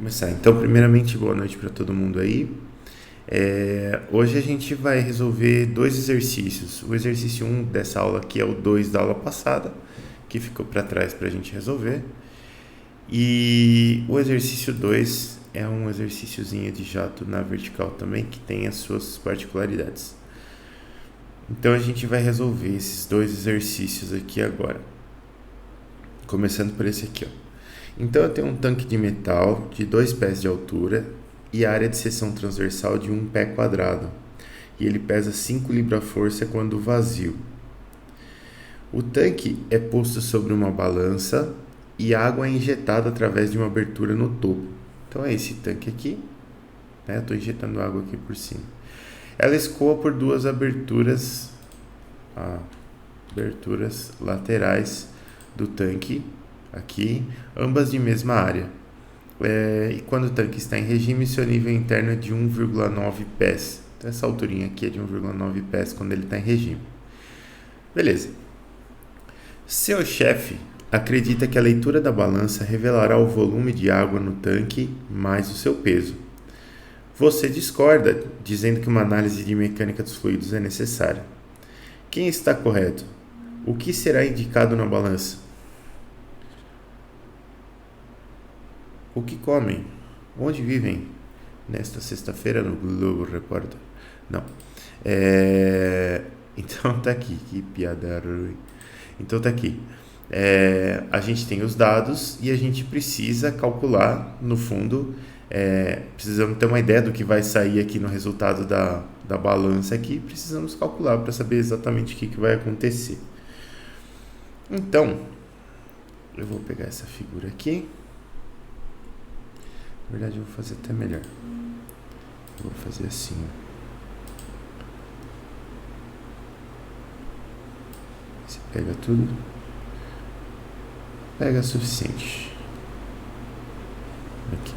Começar. Então, primeiramente, boa noite para todo mundo aí. Hoje a gente vai resolver dois exercícios. O exercício 1 dessa aula aqui é o 2 da aula passada, que ficou para trás para a gente resolver. E o exercício 2 é um exercíciozinho de jato na vertical também, que tem as suas particularidades. Então a gente vai resolver esses dois exercícios aqui agora. Começando por esse aqui, ó. Então eu tenho um tanque de metal de 2 pés de altura e área de seção transversal de 1 pé quadrado. E ele pesa 5 libra-força quando vazio. O tanque é posto sobre uma balança e a água é injetada através de uma abertura no topo. Então é esse tanque aqui, né? Eu estou injetando água aqui por cima. Ela escoa por duas aberturas laterais do tanque, aqui, ambas de mesma área. E quando o tanque está em regime, seu nível interno é de 1,9 pés. Então essa alturinha aqui é de 1,9 pés quando ele está em regime. Beleza. Seu chefe acredita que a leitura da balança revelará o volume de água no tanque mais o seu peso. Você discorda, dizendo que uma análise de mecânica dos fluidos é necessária. Quem está correto? O que será indicado na balança? O que comem? Onde vivem? Nesta sexta-feira no Globo Repórter. Não. Então tá aqui. Que piada ruim. Então tá aqui. A gente tem os dados e a gente precisa calcular, no fundo, precisamos ter uma ideia do que vai sair aqui no resultado da balança aqui. Precisamos calcular para saber exatamente o que vai acontecer. Então, eu vou pegar essa figura aqui. Na verdade, eu vou fazer até melhor. Eu vou fazer assim. Você pega tudo. Pega o suficiente. Aqui.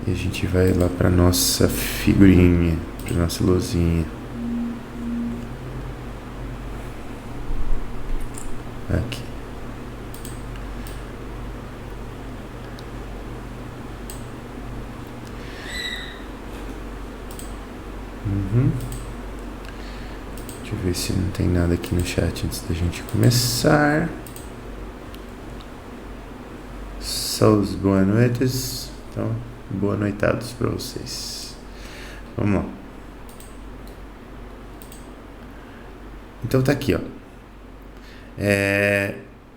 E a gente vai lá para nossa figurinha, para nossa luzinha. Aqui. Deixa eu ver se não tem nada aqui no chat antes da gente começar. Saúde, boas noites. Então, boa noitados para vocês. Vamos lá. Então tá aqui, ó.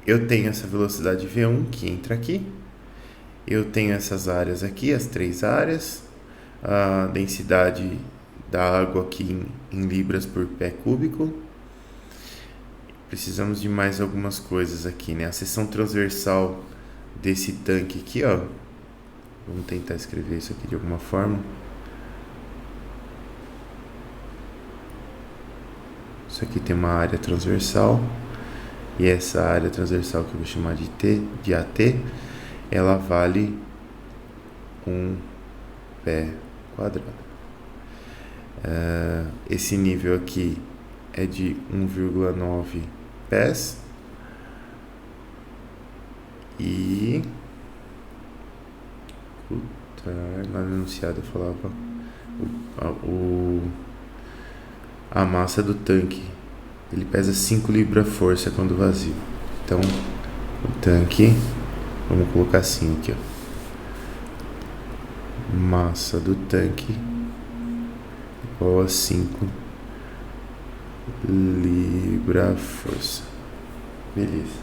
Eu tenho essa velocidade V1 que entra aqui. Eu tenho essas áreas aqui, as 3 áreas. A densidade da água aqui em libras por pé cúbico. Precisamos de mais algumas coisas aqui, né? A seção transversal desse tanque aqui, ó. Vamos tentar escrever isso aqui de alguma forma. Isso aqui tem uma área transversal. E essa área transversal que eu vou chamar de AT, ela vale 1 pé quadrado. Esse nível aqui é de 1,9 pés. E lá no enunciado eu falava a massa do tanque. Ele pesa 5 libra-força quando vazio. Então, o tanque, vamos colocar assim aqui, ó. Massa do tanque igual a 5 libra-força. Beleza.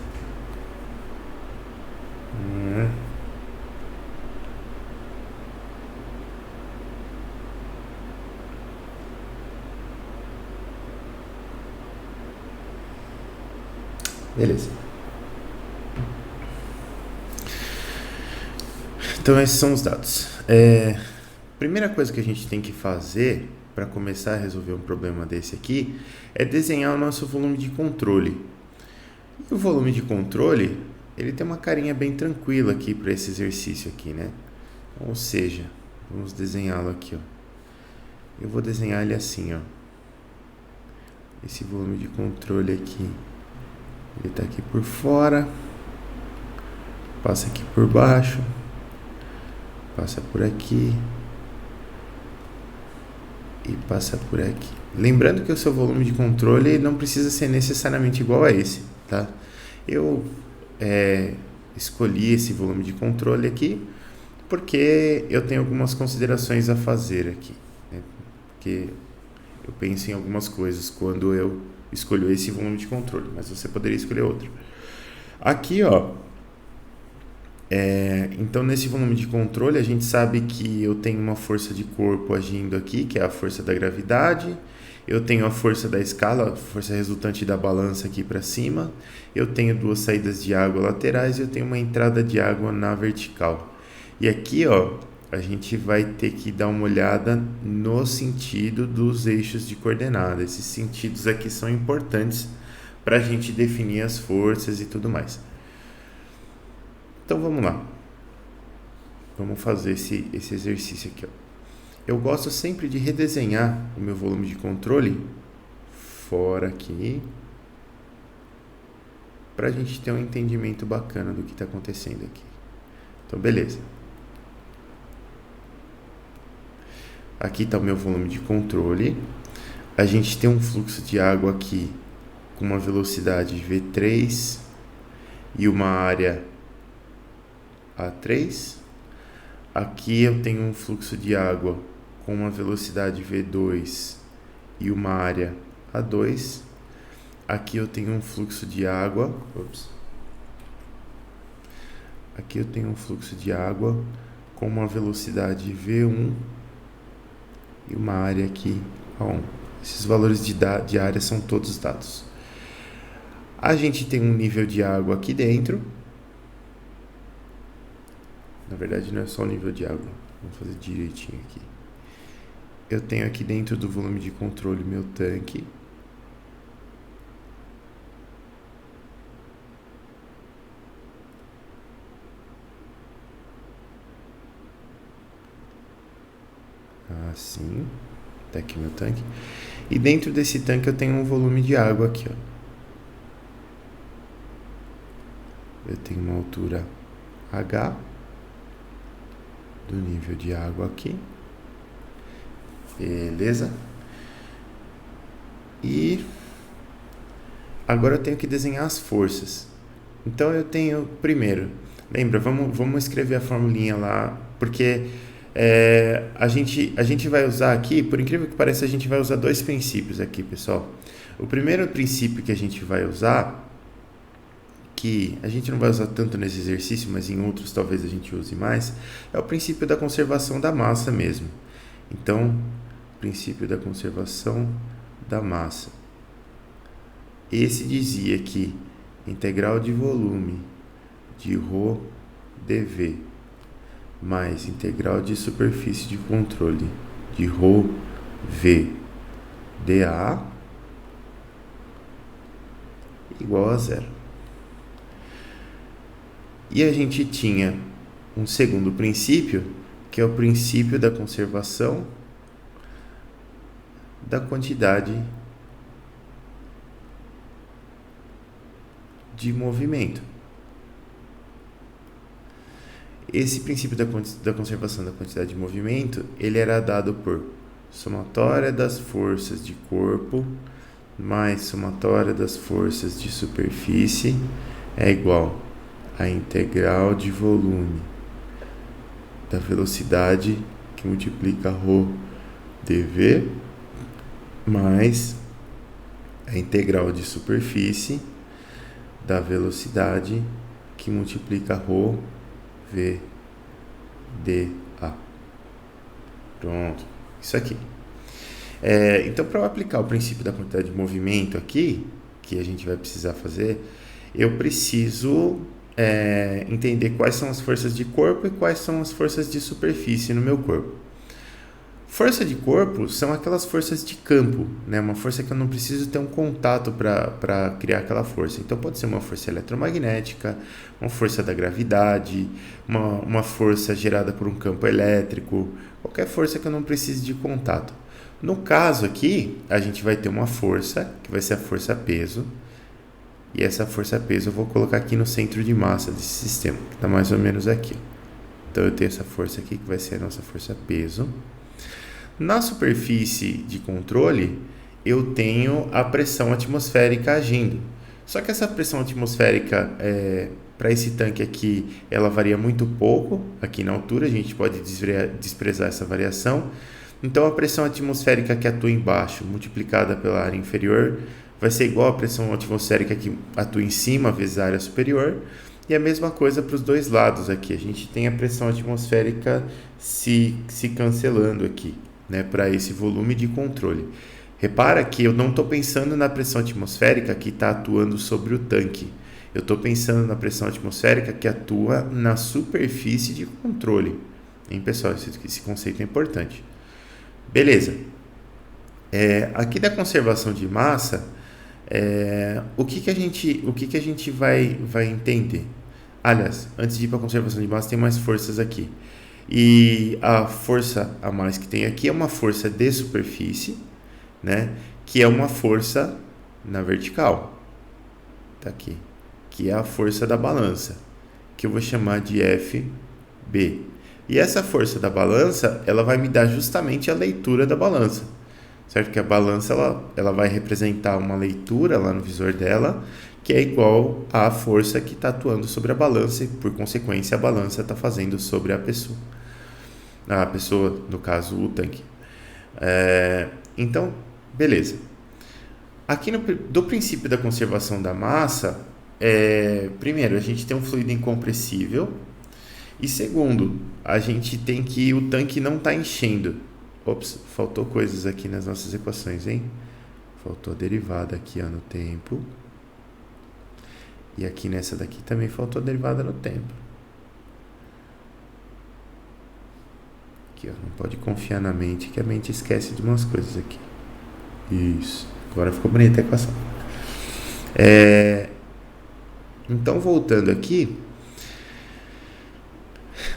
Beleza. Então esses são os dados. Primeira coisa que a gente tem que fazer para começar a resolver um problema desse aqui é desenhar o nosso volume de controle. E o volume de controle, ele tem uma carinha bem tranquila aqui para esse exercício aqui, né? Ou seja, vamos desenhá-lo aqui, ó. Eu vou desenhar ele assim, ó. Esse volume de controle aqui, ele tá aqui por fora, passa aqui por baixo, passa por aqui e passa por aqui. Lembrando que o seu volume de controle não precisa ser necessariamente igual a esse, tá? Eu escolhi esse volume de controle aqui porque eu tenho algumas considerações a fazer aqui, né? Porque eu penso em algumas coisas quando eu escolho esse volume de controle, mas você poderia escolher outro. Aqui, ó, então nesse volume de controle a gente sabe que eu tenho uma força de corpo agindo aqui, que é a força da gravidade. Eu tenho a força da escala, a força resultante da balança aqui para cima. Eu tenho duas saídas de água laterais e eu tenho uma entrada de água na vertical. E aqui, ó, a gente vai ter que dar uma olhada no sentido dos eixos de coordenada. Esses sentidos aqui são importantes para a gente definir as forças e tudo mais. Então vamos lá. Vamos fazer esse exercício aqui, ó. Eu gosto sempre de redesenhar o meu volume de controle fora aqui, para a gente ter um entendimento bacana do que está acontecendo aqui. Então, beleza. Aqui está o meu volume de controle. A gente tem um fluxo de água aqui com uma velocidade V3 e uma área A3. Aqui eu tenho um fluxo de água com uma velocidade V2 e uma área A2. Aqui eu tenho um fluxo de água. Aqui eu tenho um fluxo de água com uma velocidade V1 e uma área aqui A1. Esses valores de área são todos dados. A gente tem um nível de água aqui dentro. Na verdade não é só o nível de água. Vamos fazer direitinho aqui. Eu tenho aqui dentro do volume de controle meu tanque. Assim. Tá aqui meu tanque. E dentro desse tanque eu tenho um volume de água aqui, ó. Eu tenho uma altura H do nível de água aqui. Beleza? E agora eu tenho que desenhar as forças. Então eu tenho, primeiro, lembra, vamos escrever a formulinha lá, porque a gente vai usar aqui, por incrível que pareça, a gente vai usar dois princípios aqui, pessoal. O primeiro princípio que a gente vai usar, que a gente não vai usar tanto nesse exercício, mas em outros talvez a gente use mais, é o princípio da conservação da massa mesmo. Então, princípio da conservação da massa. Esse dizia que integral de volume de ρ dV mais integral de superfície de controle de ρ v dA igual a zero. E a gente tinha um segundo princípio, que é o princípio da conservação da quantidade de movimento. Esse princípio da conservação da quantidade de movimento, ele era dado por somatória das forças de corpo mais somatória das forças de superfície é igual a integral de volume da velocidade que multiplica ρ dV mais a integral de superfície da velocidade que multiplica ρ v dA. Pronto, isso aqui. Então, para eu aplicar o princípio da quantidade de movimento aqui, que a gente vai precisar fazer, eu preciso entender quais são as forças de corpo e quais são as forças de superfície no meu corpo. Força de corpo são aquelas forças de campo, né? Uma força que eu não preciso ter um contato para criar aquela força. Então pode ser uma força eletromagnética, uma força da gravidade, uma força gerada por um campo elétrico, qualquer força que eu não precise de contato. No caso aqui, a gente vai ter uma força, que vai ser a força peso, e essa força peso eu vou colocar aqui no centro de massa desse sistema, que está mais ou menos aqui. Então eu tenho essa força aqui que vai ser a nossa força peso. Na superfície de controle, eu tenho a pressão atmosférica agindo. Só que essa pressão atmosférica, para esse tanque aqui, ela varia muito pouco aqui na altura, a gente pode desprezar essa variação. Então a pressão atmosférica que atua embaixo, multiplicada pela área inferior, vai ser igual à pressão atmosférica que atua em cima vezes a área superior. E a mesma coisa para os dois lados aqui, a gente tem a pressão atmosférica se cancelando aqui, né, para esse volume de controle. Repara que eu não estou pensando na pressão atmosférica que está atuando sobre o tanque. Eu estou pensando na pressão atmosférica que atua na superfície de controle. Hein, pessoal? Esse conceito é importante. Beleza. Aqui da conservação de massa, o que a gente vai entender? Aliás, antes de ir para a conservação de massa, tem mais forças aqui. E a força a mais que tem aqui é uma força de superfície, né? Que é uma força na vertical. Tá aqui. Que é a força da balança, que eu vou chamar de FB. E essa força da balança, ela vai me dar justamente a leitura da balança. Certo? Que a balança ela vai representar uma leitura lá no visor dela, que é igual à força que está atuando sobre a balança e, por consequência, a balança está fazendo sobre a pessoa. A pessoa, no caso, o tanque. Então, beleza. Aqui do princípio da conservação da massa, primeiro, a gente tem um fluido incompressível. E segundo, a gente tem que o tanque não está enchendo. Ops, faltou coisas aqui nas nossas equações, hein? Faltou a derivada aqui no tempo. E aqui nessa daqui também faltou a derivada no tempo. Aqui, não pode confiar na mente, que a mente esquece de umas coisas aqui. Isso. Agora ficou bonita a equação. Então, voltando aqui,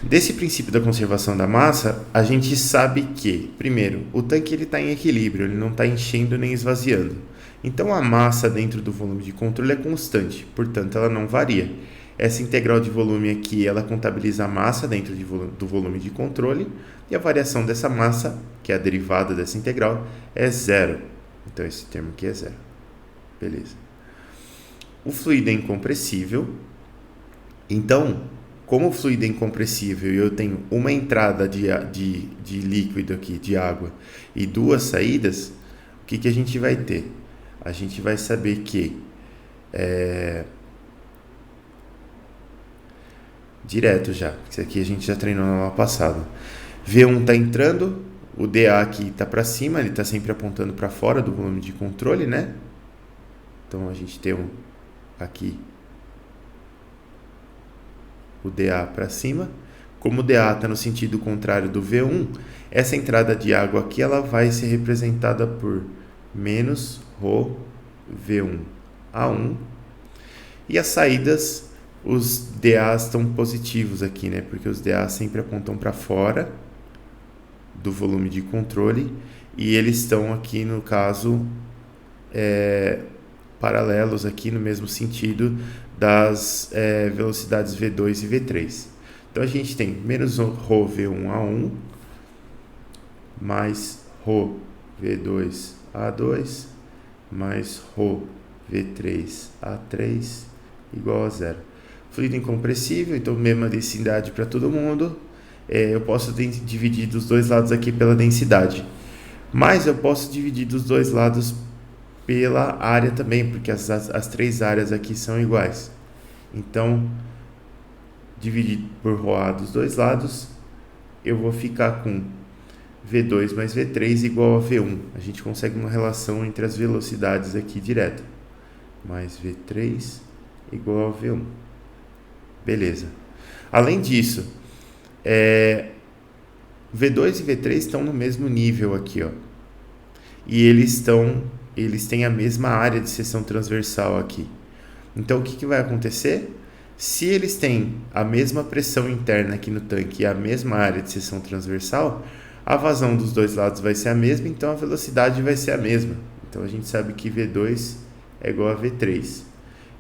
desse princípio da conservação da massa, a gente sabe que, primeiro, o tanque está em equilíbrio, ele não está enchendo nem esvaziando. Então a massa dentro do volume de controle é constante, portanto ela não varia. Essa integral de volume aqui, ela contabiliza a massa dentro do volume de controle, e a variação dessa massa, que é a derivada dessa integral, é zero. Então esse termo aqui é zero. Beleza. O fluido é incompressível. Então, como o fluido é incompressível e eu tenho uma entrada de líquido aqui, de água, e duas saídas, o que a gente vai ter? A gente vai saber que direto já, isso aqui a gente já treinou na aula passada. V1 está entrando, o dA aqui está para cima, ele está sempre apontando para fora do volume de controle, né? Então a gente tem aqui o dA para cima. Como o dA está no sentido contrário do V1, essa entrada de água aqui ela vai ser representada por menos ρ V1 A1. E as saídas, os dAs estão positivos aqui, né? Porque os dAs sempre apontam para fora do volume de controle e eles estão aqui, no caso, paralelos aqui no mesmo sentido das velocidades V2 e V3. Então a gente tem menos ρ V1 A1 mais ρ V2 A2 mais ρ V3 A3 igual a zero. Fluido incompressível, então mesma densidade para todo mundo. Eu posso dividir dos dois lados aqui pela densidade, mas eu posso dividir dos dois lados pela área também, porque as três áreas aqui são iguais. Então, dividir por ρA dos dois lados, eu vou ficar com V2 mais V3 igual a V1. A gente consegue uma relação entre as velocidades aqui direta. Mais V3 igual a V1. Beleza. Além disso, V2 e V3 estão no mesmo nível aqui, ó. E eles têm a mesma área de seção transversal aqui. Então, o que vai acontecer? Se eles têm a mesma pressão interna aqui no tanque e a mesma área de seção transversal, a vazão dos dois lados vai ser a mesma, então a velocidade vai ser a mesma. Então, a gente sabe que V2 é igual a V3.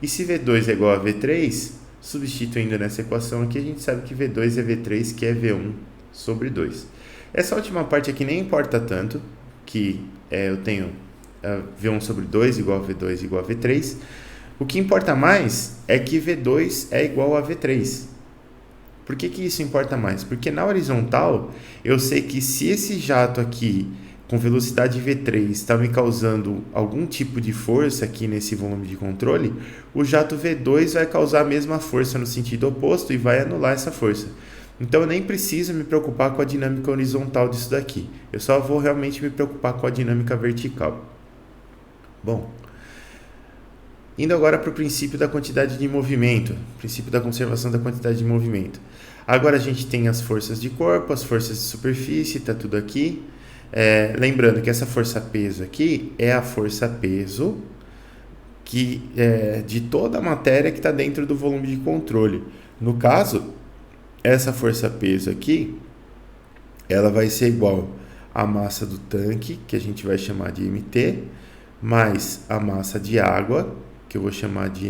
E se V2 é igual a V3, Substituindo nessa equação aqui, a gente sabe que V2 é V3, que é V1 sobre 2. Essa última parte aqui nem importa tanto, que eu tenho V1 sobre 2 igual a V2 igual a V3. O que importa mais é que V2 é igual a V3. Por que isso importa mais? Porque na horizontal, eu sei que se esse jato aqui com velocidade V3 está me causando algum tipo de força aqui nesse volume de controle, o jato V2 vai causar a mesma força no sentido oposto e vai anular essa força. Então eu nem preciso me preocupar com a dinâmica horizontal disso daqui. Eu só vou realmente me preocupar com a dinâmica vertical. Bom, indo agora para o princípio da quantidade de movimento, princípio da conservação da quantidade de movimento. Agora a gente tem as forças de corpo, as forças de superfície, está tudo aqui. Lembrando que essa força-peso aqui é a força-peso de toda a matéria que está dentro do volume de controle. No caso, essa força-peso aqui, ela vai ser igual à massa do tanque, que a gente vai chamar de MT, mais a massa de água, que eu vou chamar de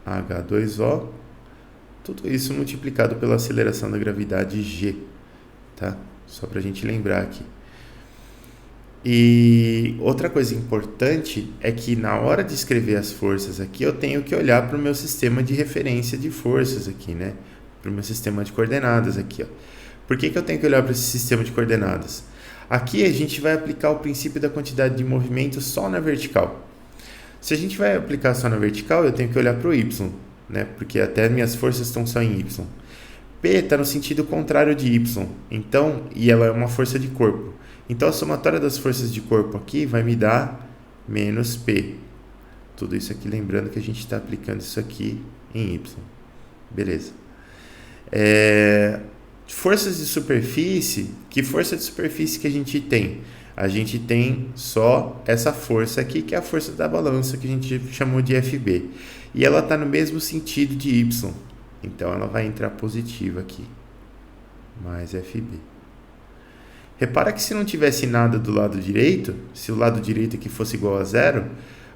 MH2O, tudo isso multiplicado pela aceleração da gravidade G, tá? Só para a gente lembrar aqui. E outra coisa importante é que na hora de escrever as forças aqui, eu tenho que olhar para o meu sistema de referência de forças aqui, né? Para o meu sistema de coordenadas aqui, ó. Por que eu tenho que olhar para esse sistema de coordenadas? Aqui a gente vai aplicar o princípio da quantidade de movimento só na vertical. Se a gente vai aplicar só na vertical, eu tenho que olhar para o Y, né? Porque até minhas forças estão só em Y. P está no sentido contrário de Y, então, e ela é uma força de corpo. Então a somatória das forças de corpo aqui vai me dar menos P. Tudo isso aqui, lembrando que a gente está aplicando isso aqui em Y. Beleza. Forças de superfície, que força de superfície que a gente tem? A gente tem só essa força aqui, que é a força da balança, que a gente chamou de FB. E ela está no mesmo sentido de Y. Então ela vai entrar positiva aqui. Mais FB. Repara que se não tivesse nada do lado direito, se o lado direito aqui fosse igual a zero,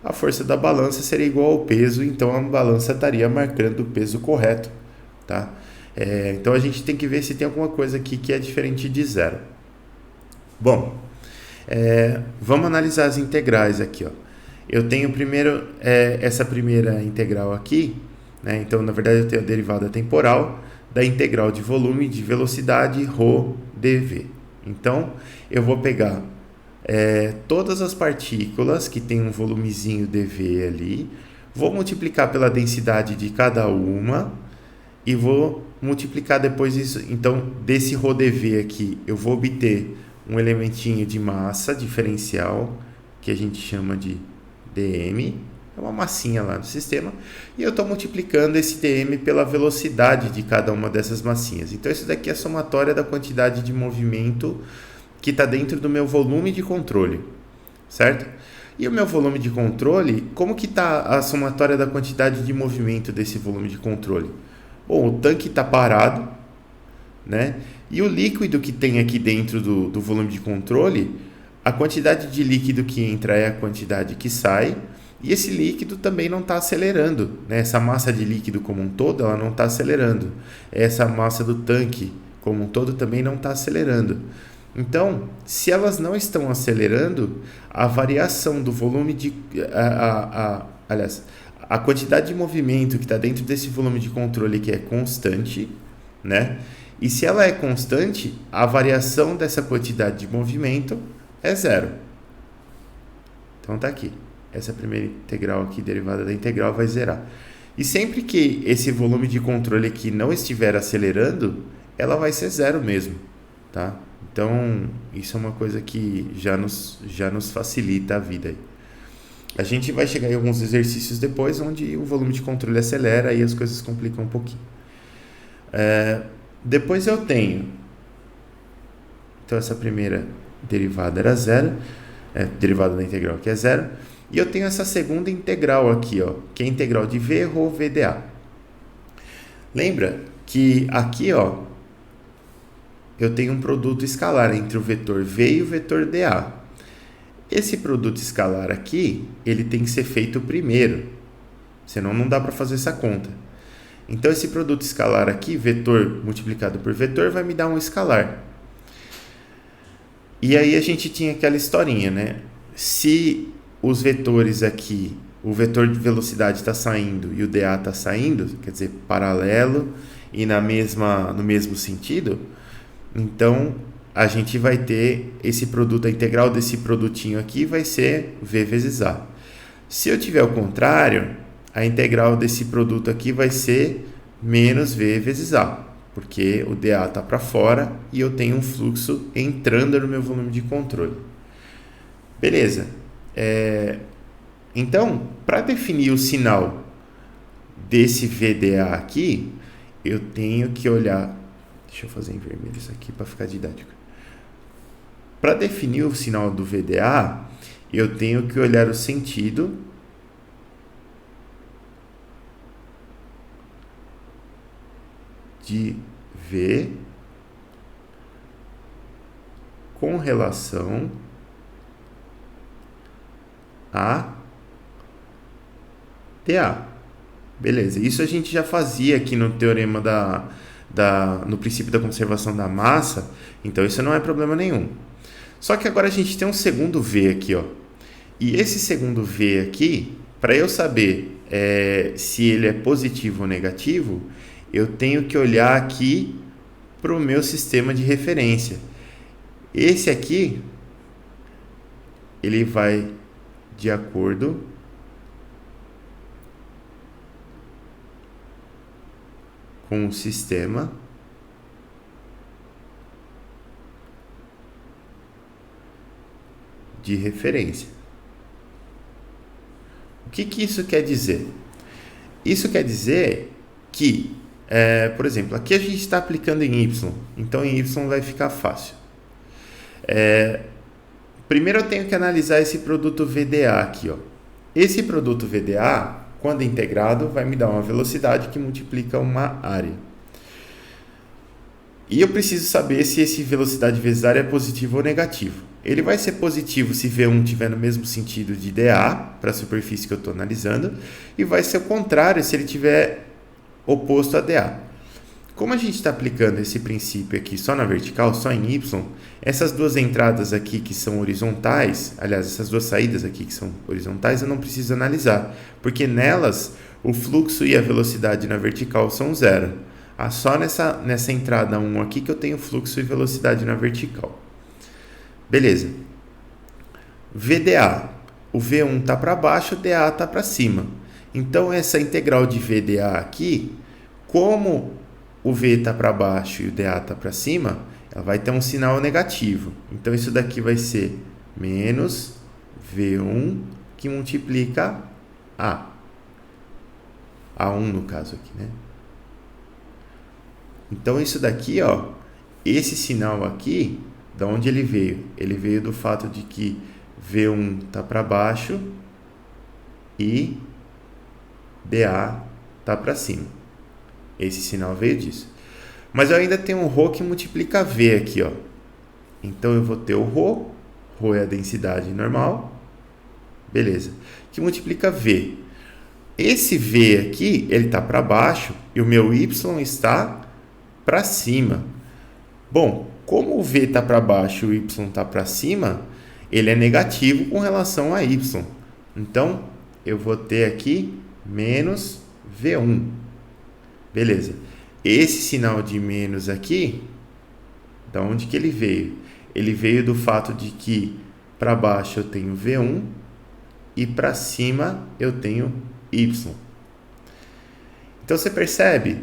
a força da balança seria igual ao peso, então a balança estaria marcando o peso correto, tá? Então a gente tem que ver se tem alguma coisa aqui que é diferente de zero. Bom, vamos analisar as integrais aqui, ó. Eu tenho primeiro essa primeira integral aqui, né? Então na verdade eu tenho a derivada temporal da integral de volume de velocidade ρ dv. Então, eu vou pegar todas as partículas que tem um volumezinho dV ali, vou multiplicar pela densidade de cada uma e vou multiplicar depois isso. Então, desse ρdV aqui, eu vou obter um elementinho de massa diferencial, que a gente chama de dm, é uma massinha lá no sistema, e eu estou multiplicando esse dm pela velocidade de cada uma dessas massinhas. Então, isso daqui é a somatória da quantidade de movimento que está dentro do meu volume de controle, certo? E o meu volume de controle, como que está a somatória da quantidade de movimento desse volume de controle? Bom, o tanque está parado, né? E o líquido que tem aqui dentro do volume de controle, a quantidade de líquido que entra é a quantidade que sai, e esse líquido também não está acelerando, né? Essa massa de líquido como um todo, ela não está acelerando. Essa massa do tanque como um todo também não está acelerando. Então, se elas não estão acelerando, a variação do volume aliás, a quantidade de movimento que está dentro desse volume de controle que é constante, né? E se ela é constante, a variação dessa quantidade de movimento é zero. Então tá aqui. Essa primeira integral aqui, derivada da integral, vai zerar. E sempre que esse volume de controle aqui não estiver acelerando, ela vai ser zero mesmo, tá? Então, isso é uma coisa que já nos facilita a vida aí. A gente vai chegar em alguns exercícios depois, onde o volume de controle acelera e as coisas complicam um pouquinho. Depois eu tenho... Então, essa primeira derivada era zero, derivada da integral que é zero. E eu tenho essa segunda integral aqui, ó, que é a integral de V ρ VdA. Lembra que aqui, ó, eu tenho um produto escalar entre o vetor V e o vetor dA. Esse produto escalar aqui, ele tem que ser feito primeiro, senão não dá para fazer essa conta. Então, esse produto escalar aqui, vetor multiplicado por vetor, vai me dar um escalar. E aí a gente tinha aquela historinha, né? Se os vetores aqui, o vetor de velocidade está saindo e o dA está saindo, quer dizer, paralelo e no mesmo sentido, então a gente vai ter esse produto, a integral desse produtinho aqui vai ser V vezes A. Se eu tiver o contrário, a integral desse produto aqui vai ser menos V vezes A, porque o dA está para fora e eu tenho um fluxo entrando no meu volume de controle. Beleza. Então, para definir o sinal desse VDA aqui, eu tenho que olhar... Deixa eu fazer em vermelho isso aqui para ficar didático. Para definir o sinal do VDA, eu tenho que olhar o sentido de V com relação a dA. Beleza, isso a gente já fazia aqui no teorema no princípio da conservação da massa, então isso não é problema nenhum. Só que agora a gente tem um segundo V aqui, ó. E esse segundo V aqui, para eu saber se ele é positivo ou negativo, eu tenho que olhar aqui para o meu sistema de referência. Esse aqui, ele vai de acordo com o sistema de referência. O que isso quer dizer? Isso quer dizer que, por exemplo, aqui a gente está aplicando em Y, então em Y vai ficar fácil. Primeiro eu tenho que analisar esse produto VDA aqui, ó. Esse produto VDA, quando integrado, vai me dar uma velocidade que multiplica uma área. E eu preciso saber se esse velocidade vezes área é positivo ou negativo. Ele vai ser positivo se V1 estiver no mesmo sentido de dA, para a superfície que eu estou analisando, e vai ser o contrário se ele estiver oposto a dA. Como a gente está aplicando esse princípio aqui só na vertical, só em Y, essas duas entradas aqui que são horizontais, aliás, essas duas saídas aqui que são horizontais, eu não preciso analisar, porque nelas o fluxo e a velocidade na vertical são zero. Só nessa entrada 1 aqui que eu tenho fluxo e velocidade na vertical. Beleza. VDA. O V1 está para baixo, o dA está para cima. Então, essa integral de VDA aqui, como o V está para baixo e o dA está para cima, ela vai ter um sinal negativo. Então, isso daqui vai ser menos V1 que multiplica A. A1 no caso aqui, né? Então, isso daqui, ó, esse sinal aqui, da onde ele veio? Ele veio do fato de que V1 está para baixo e dA está para cima. Esse sinal veio disso. Mas eu ainda tenho um ρ que multiplica V aqui, ó. Então, eu vou ter o ρ é a densidade normal, beleza, que multiplica V. Esse V aqui, ele está para baixo e o meu Y está para cima. Bom, como o V está para baixo e o Y está para cima, ele é negativo com relação a Y. Então, eu vou ter aqui menos V1. Beleza. Esse sinal de menos aqui, da onde que ele veio? Ele veio do fato de que para baixo eu tenho V1 e para cima eu tenho Y. Então, você percebe?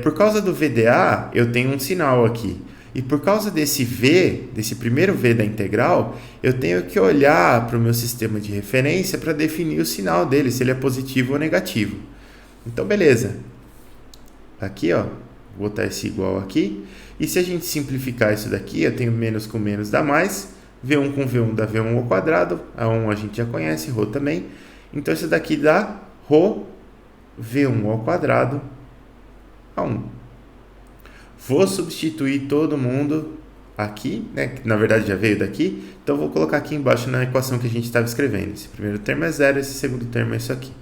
Por causa do VDA, eu tenho um sinal aqui. E por causa desse V, desse primeiro V da integral, eu tenho que olhar para o meu sistema de referência para definir o sinal dele, se ele é positivo ou negativo. Então, beleza. Aqui, ó, vou botar esse igual aqui. E se a gente simplificar isso daqui, eu tenho menos com menos dá mais. V1 com V1 dá V1 ao quadrado. A1 a gente já conhece, ρ também. Então, isso daqui dá ρ V1 ao quadrado a 1. Vou substituir todo mundo aqui, né? Que na verdade já veio daqui. Então, vou colocar aqui embaixo na equação que a gente estava escrevendo. Esse primeiro termo é zero, esse segundo termo é isso aqui.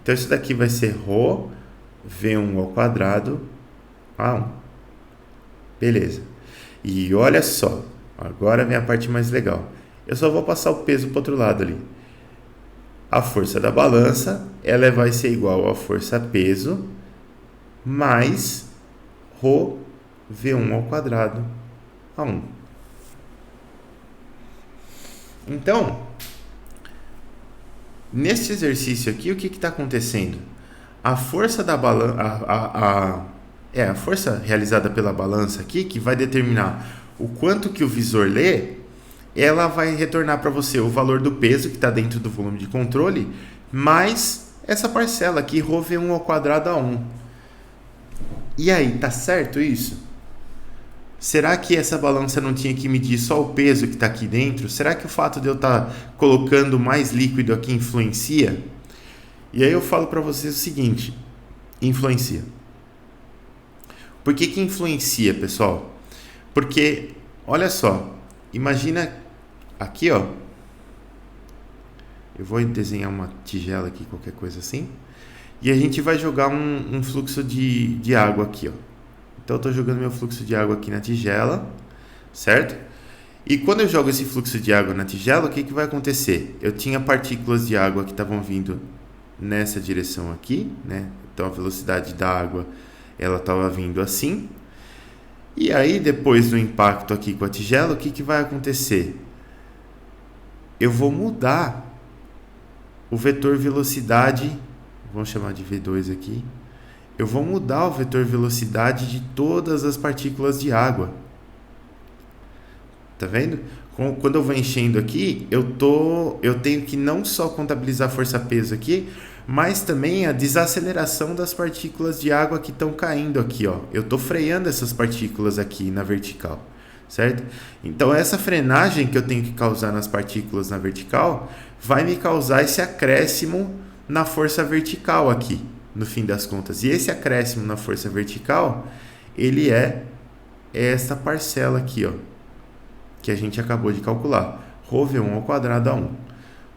Então, isso daqui vai ser ρ V1 ao quadrado A1. Beleza. E olha só, agora vem a parte mais legal. Eu só vou passar o peso para o outro lado ali. A força da balança, ela vai ser igual à força-peso mais ρ V1 ao quadrado A1. Então, neste exercício aqui, o que está acontecendo? A força da balança, a força realizada pela balança aqui, que vai determinar o quanto que o visor lê, ela vai retornar para você o valor do peso que está dentro do volume de controle, mais essa parcela aqui, ρ V1 ao quadrado A1. E aí, tá certo isso? Será que essa balança não tinha que medir só o peso que está aqui dentro? Será que o fato de eu estar colocando mais líquido aqui influencia? E aí eu falo para vocês o seguinte: influencia. Por que influencia, pessoal? Porque, olha só, imagina aqui, ó. Eu vou desenhar uma tigela aqui, qualquer coisa assim. E a gente vai jogar um fluxo de água aqui, ó. Então eu estou jogando meu fluxo de água aqui na tigela, certo? E quando eu jogo esse fluxo de água na tigela, o que vai acontecer? Eu tinha partículas de água que estavam vindo nessa direção aqui, né? Então a velocidade da água, ela estava vindo assim. E aí depois do impacto aqui com a tigela, o que vai acontecer? Eu vou mudar o vetor velocidade, vamos chamar de V2 aqui. Eu vou mudar o vetor velocidade de todas as partículas de água. Tá vendo? Quando eu vou enchendo aqui, eu tenho que não só contabilizar a força-peso aqui, mas também a desaceleração das partículas de água que estão caindo aqui, ó. Eu estou freando essas partículas aqui na vertical, certo? Então essa frenagem que eu tenho que causar nas partículas na vertical vai me causar esse acréscimo na força vertical aqui, no fim das contas. E esse acréscimo na força vertical, ele é essa parcela aqui, ó, que a gente acabou de calcular, ρ V1 ao quadrado A1.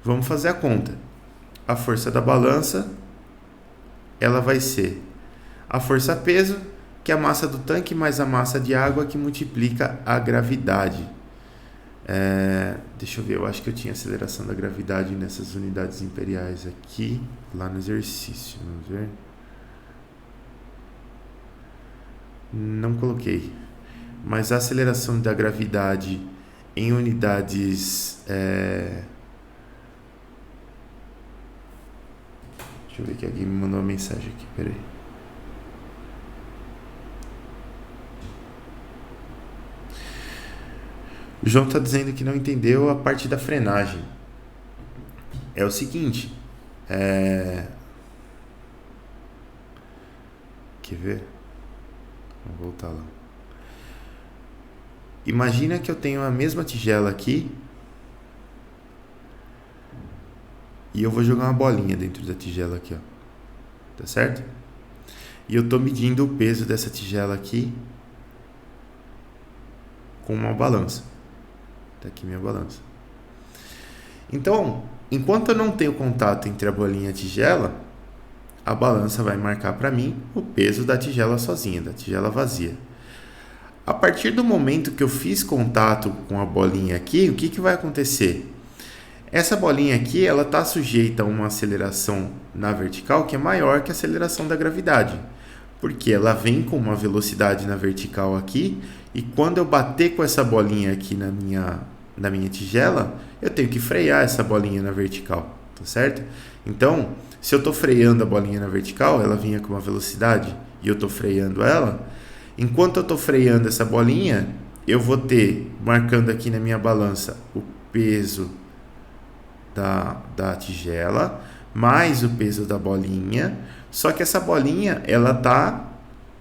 Vamos fazer a conta. A força da balança, ela vai ser a força-peso, que é a massa do tanque, mais a massa de água, que multiplica a gravidade. Deixa eu ver, eu acho que eu tinha aceleração da gravidade nessas unidades imperiais aqui, lá no exercício. Vamos ver. Não coloquei. Mas a aceleração da gravidade em unidades... Deixa eu ver que alguém me mandou uma mensagem aqui, peraí. O João está dizendo que não entendeu a parte da frenagem. É o seguinte, quer ver? Vamos voltar lá. Imagina que eu tenho a mesma tigela aqui e eu vou jogar uma bolinha dentro da tigela aqui, ó. Tá certo? E eu tô medindo o peso dessa tigela aqui com uma balança. Tá aqui minha balança. Então, enquanto eu não tenho contato entre a bolinha e a tigela, a balança vai marcar para mim o peso da tigela sozinha, da tigela vazia. A partir do momento que eu fiz contato com a bolinha aqui, o que vai acontecer? Essa bolinha aqui, ela está sujeita a uma aceleração na vertical que é maior que a aceleração da gravidade, porque ela vem com uma velocidade na vertical aqui, e quando eu bater com essa bolinha aqui na minha tigela, eu tenho que frear essa bolinha na vertical, tá certo? Então, se eu estou freando a bolinha na vertical, ela vinha com uma velocidade e eu estou freando ela, enquanto eu estou freando essa bolinha, eu vou ter, marcando aqui na minha balança, o peso da tigela, mais o peso da bolinha, só que essa bolinha, ela está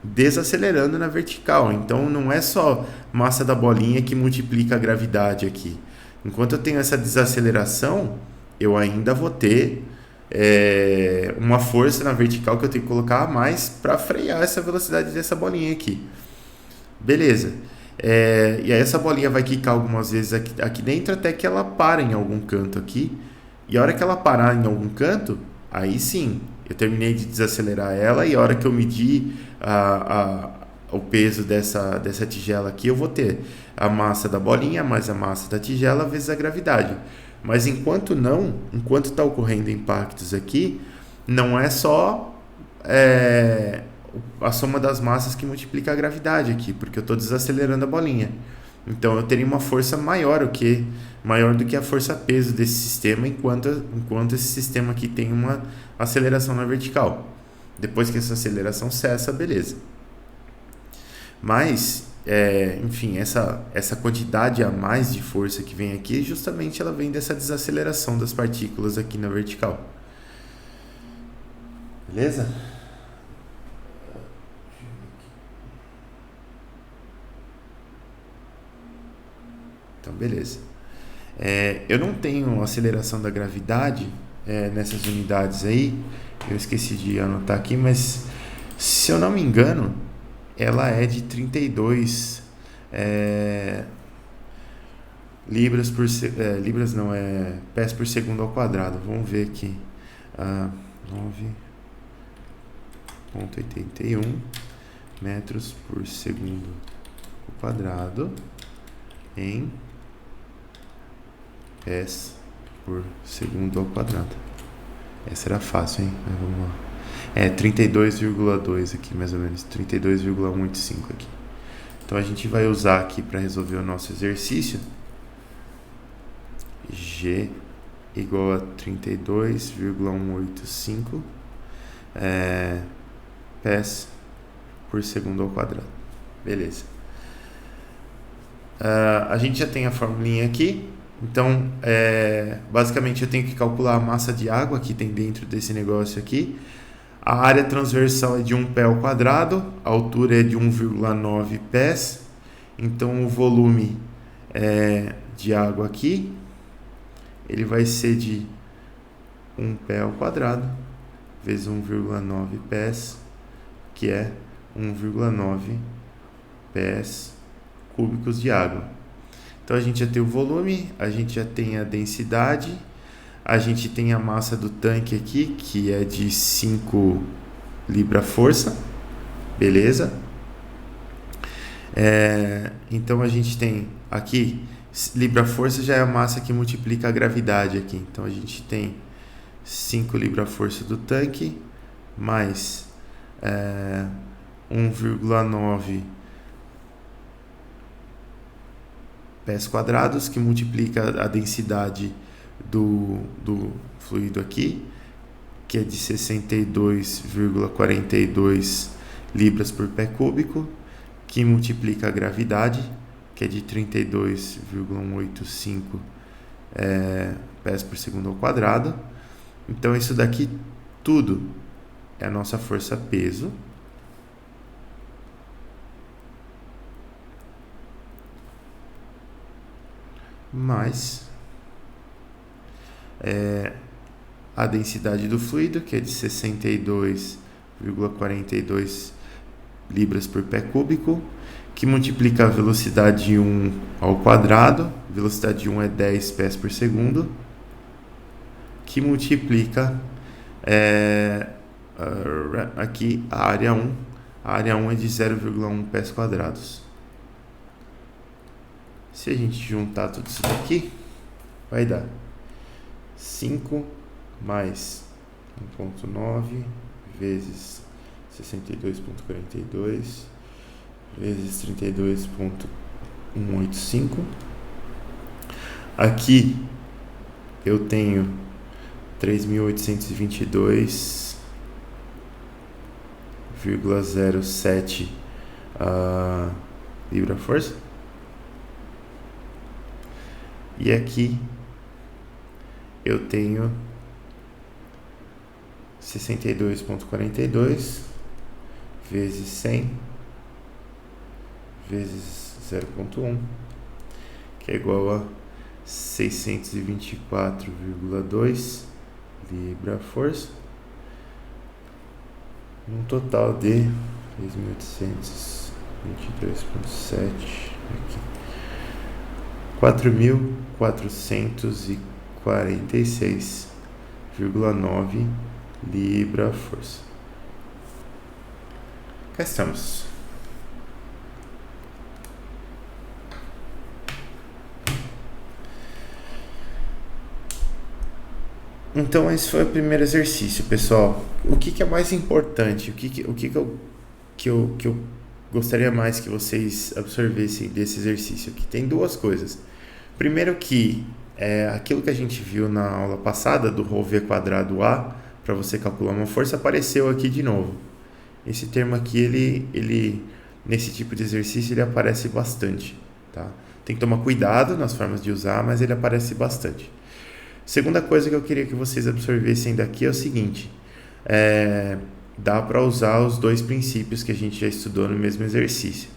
desacelerando na vertical, então não é só massa da bolinha que multiplica a gravidade aqui. Enquanto eu tenho essa desaceleração, eu ainda vou ter uma força na vertical que eu tenho que colocar a mais para frear essa velocidade dessa bolinha aqui. Beleza. E aí essa bolinha vai quicar algumas vezes aqui dentro até que ela para em algum canto aqui. E a hora que ela parar em algum canto, aí sim, Eu terminei de desacelerar ela e a hora que eu medir o peso dessa tigela aqui, eu vou ter a massa da bolinha mais a massa da tigela vezes a gravidade. Mas enquanto está ocorrendo impactos aqui, não é só a soma das massas que multiplica a gravidade aqui, porque eu estou desacelerando a bolinha. Então eu teria uma força maior do que a força-peso desse sistema, enquanto esse sistema aqui tem uma aceleração na vertical. Depois que essa aceleração cessa, beleza. Mas, enfim, essa quantidade a mais de força que vem aqui, justamente ela vem dessa desaceleração das partículas aqui na vertical. Beleza? Então, beleza. Eu não tenho aceleração da gravidade nessas unidades aí. Eu esqueci de anotar aqui, mas se eu não me engano, ela é de 32 libras por libras não, pés por segundo ao quadrado. Vamos ver aqui. 9,81 metros por segundo ao quadrado em pés por segundo ao quadrado. Essa era fácil, hein? Mas vamos lá. 32,2 aqui, mais ou menos. 32,185 aqui. Então a gente vai usar aqui para resolver o nosso exercício. G igual a 32,185 pés por segundo ao quadrado. Beleza. A gente já tem a formulinha aqui. Então, basicamente eu tenho que calcular a massa de água que tem dentro desse negócio aqui. A área transversal é de 1 pé ao quadrado, a altura é de 1,9 pés. Então, o volume de água aqui, ele vai ser de 1 pé ao quadrado, vezes 1,9 pés, que é 1,9 pés cúbicos de água. Então a gente já tem o volume, a gente já tem a densidade, a gente tem a massa do tanque aqui, que é de 5 libra-força, beleza? Então a gente tem aqui, libra-força já é a massa que multiplica a gravidade aqui. Então a gente tem 5 libra-força do tanque, mais 1,9 pés quadrados, que multiplica a densidade do fluido aqui, que é de 62,42 libras por pé cúbico, que multiplica a gravidade, que é de 32,185 pés por segundo ao quadrado. Então isso daqui tudo é a nossa força-peso, mais a densidade do fluido, que é de 62,42 libras por pé cúbico, que multiplica a velocidade 1 ao quadrado, velocidade 1 é 10 pés por segundo, que multiplica aqui a área 1. A área 1 é de 0,1 pés quadrados. Se a gente juntar tudo isso daqui, vai dar 5 mais 1,9 vezes 62,42 vezes 32,185. Aqui eu tenho 3.822,07 libra-força. E aqui eu tenho 62,42 vezes 100 vezes 0,1, que é igual a 624,2 libra-força, um total de 3.822,7 aqui. 4.446,9 Libra, força. Cá estamos. Então esse foi o primeiro exercício, pessoal. O que é mais importante? O que eu gostaria mais que vocês absorvessem desse exercício aqui? Tem duas coisas. Primeiro que aquilo que a gente viu na aula passada do ρ v quadrado a, para você calcular uma força, apareceu aqui de novo. Esse termo aqui, ele nesse tipo de exercício, ele aparece bastante, tá? Tem que tomar cuidado nas formas de usar, mas ele aparece bastante. Segunda coisa que eu queria que vocês absorvessem daqui é o seguinte: dá para usar os dois princípios que a gente já estudou no mesmo exercício.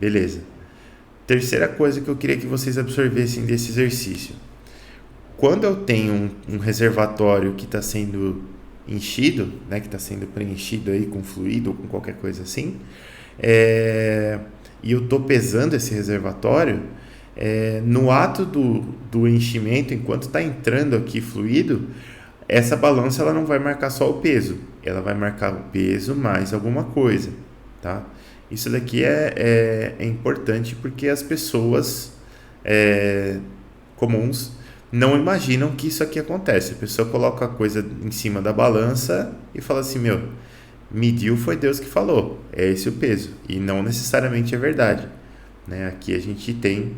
Beleza. Terceira coisa que eu queria que vocês absorvessem desse exercício: quando eu tenho um reservatório que está sendo enchido, né, que está sendo preenchido aí com fluido ou com qualquer coisa assim, e eu estou pesando esse reservatório, no ato do enchimento, enquanto está entrando aqui fluido, essa balança ela não vai marcar só o peso, ela vai marcar o peso mais alguma coisa, tá? Isso daqui é importante porque as pessoas comuns não imaginam que isso aqui acontece. A pessoa coloca a coisa em cima da balança e fala assim: meu, mediu, foi Deus que falou, é esse o peso, e não necessariamente é verdade, né? Aqui a gente tem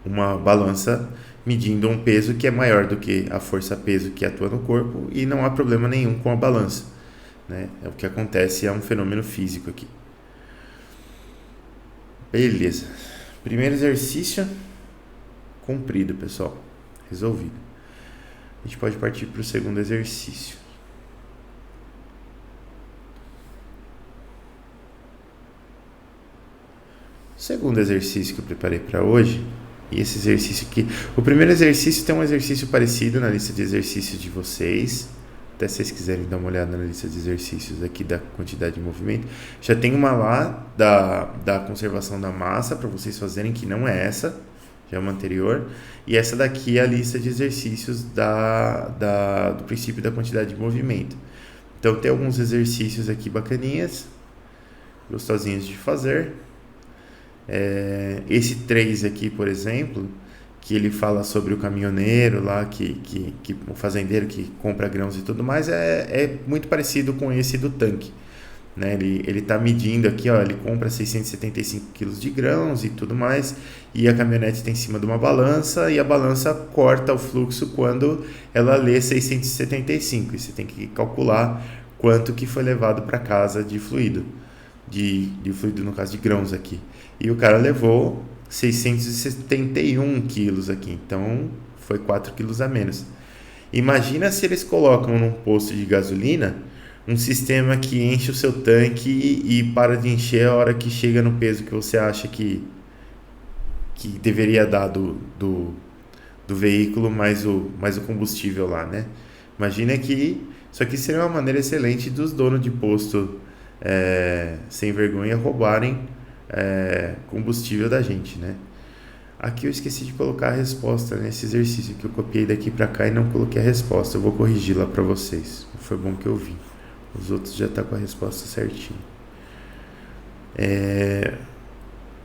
uma balança medindo um peso que é maior do que a força-peso que atua no corpo, e não há problema nenhum com a balança, né? O que acontece é um fenômeno físico aqui. Beleza. Primeiro exercício cumprido, pessoal. Resolvido. A gente pode partir para o segundo exercício. Segundo exercício que eu preparei para hoje, e esse exercício aqui, o primeiro exercício tem um exercício parecido na lista de exercícios de vocês, até se vocês quiserem dar uma olhada na lista de exercícios aqui da quantidade de movimento, já tem uma lá da conservação da massa para vocês fazerem, que não é essa, já é uma anterior, e essa daqui é a lista de exercícios do princípio da quantidade de movimento. Então tem alguns exercícios aqui bacaninhas, gostosinhos de fazer. Esse 3 aqui, por exemplo, que ele fala sobre o caminhoneiro lá, que o fazendeiro que compra grãos e tudo mais, é muito parecido com esse do tanque, né? Ele está medindo aqui, ó, ele compra 675 quilos de grãos e tudo mais, e a caminhonete está em cima de uma balança, e a balança corta o fluxo quando ela lê 675, e você tem que calcular quanto que foi levado para casa de fluido, de fluido no caso de grãos aqui. E o cara levou 671 quilos aqui, então foi 4 quilos a menos. Imagina se eles colocam num posto de gasolina um sistema que enche o seu tanque e para de encher a hora que chega no peso que você acha que deveria dar do veículo mais o combustível lá, né? Imagina que isso aqui seria uma maneira excelente dos donos de posto sem vergonha roubarem combustível da gente, né? Aqui eu esqueci de colocar a resposta nesse exercício que eu copiei daqui para cá e não coloquei a resposta. Eu vou corrigir lá para vocês. Foi bom que eu vi. Os outros já tá com a resposta certinho.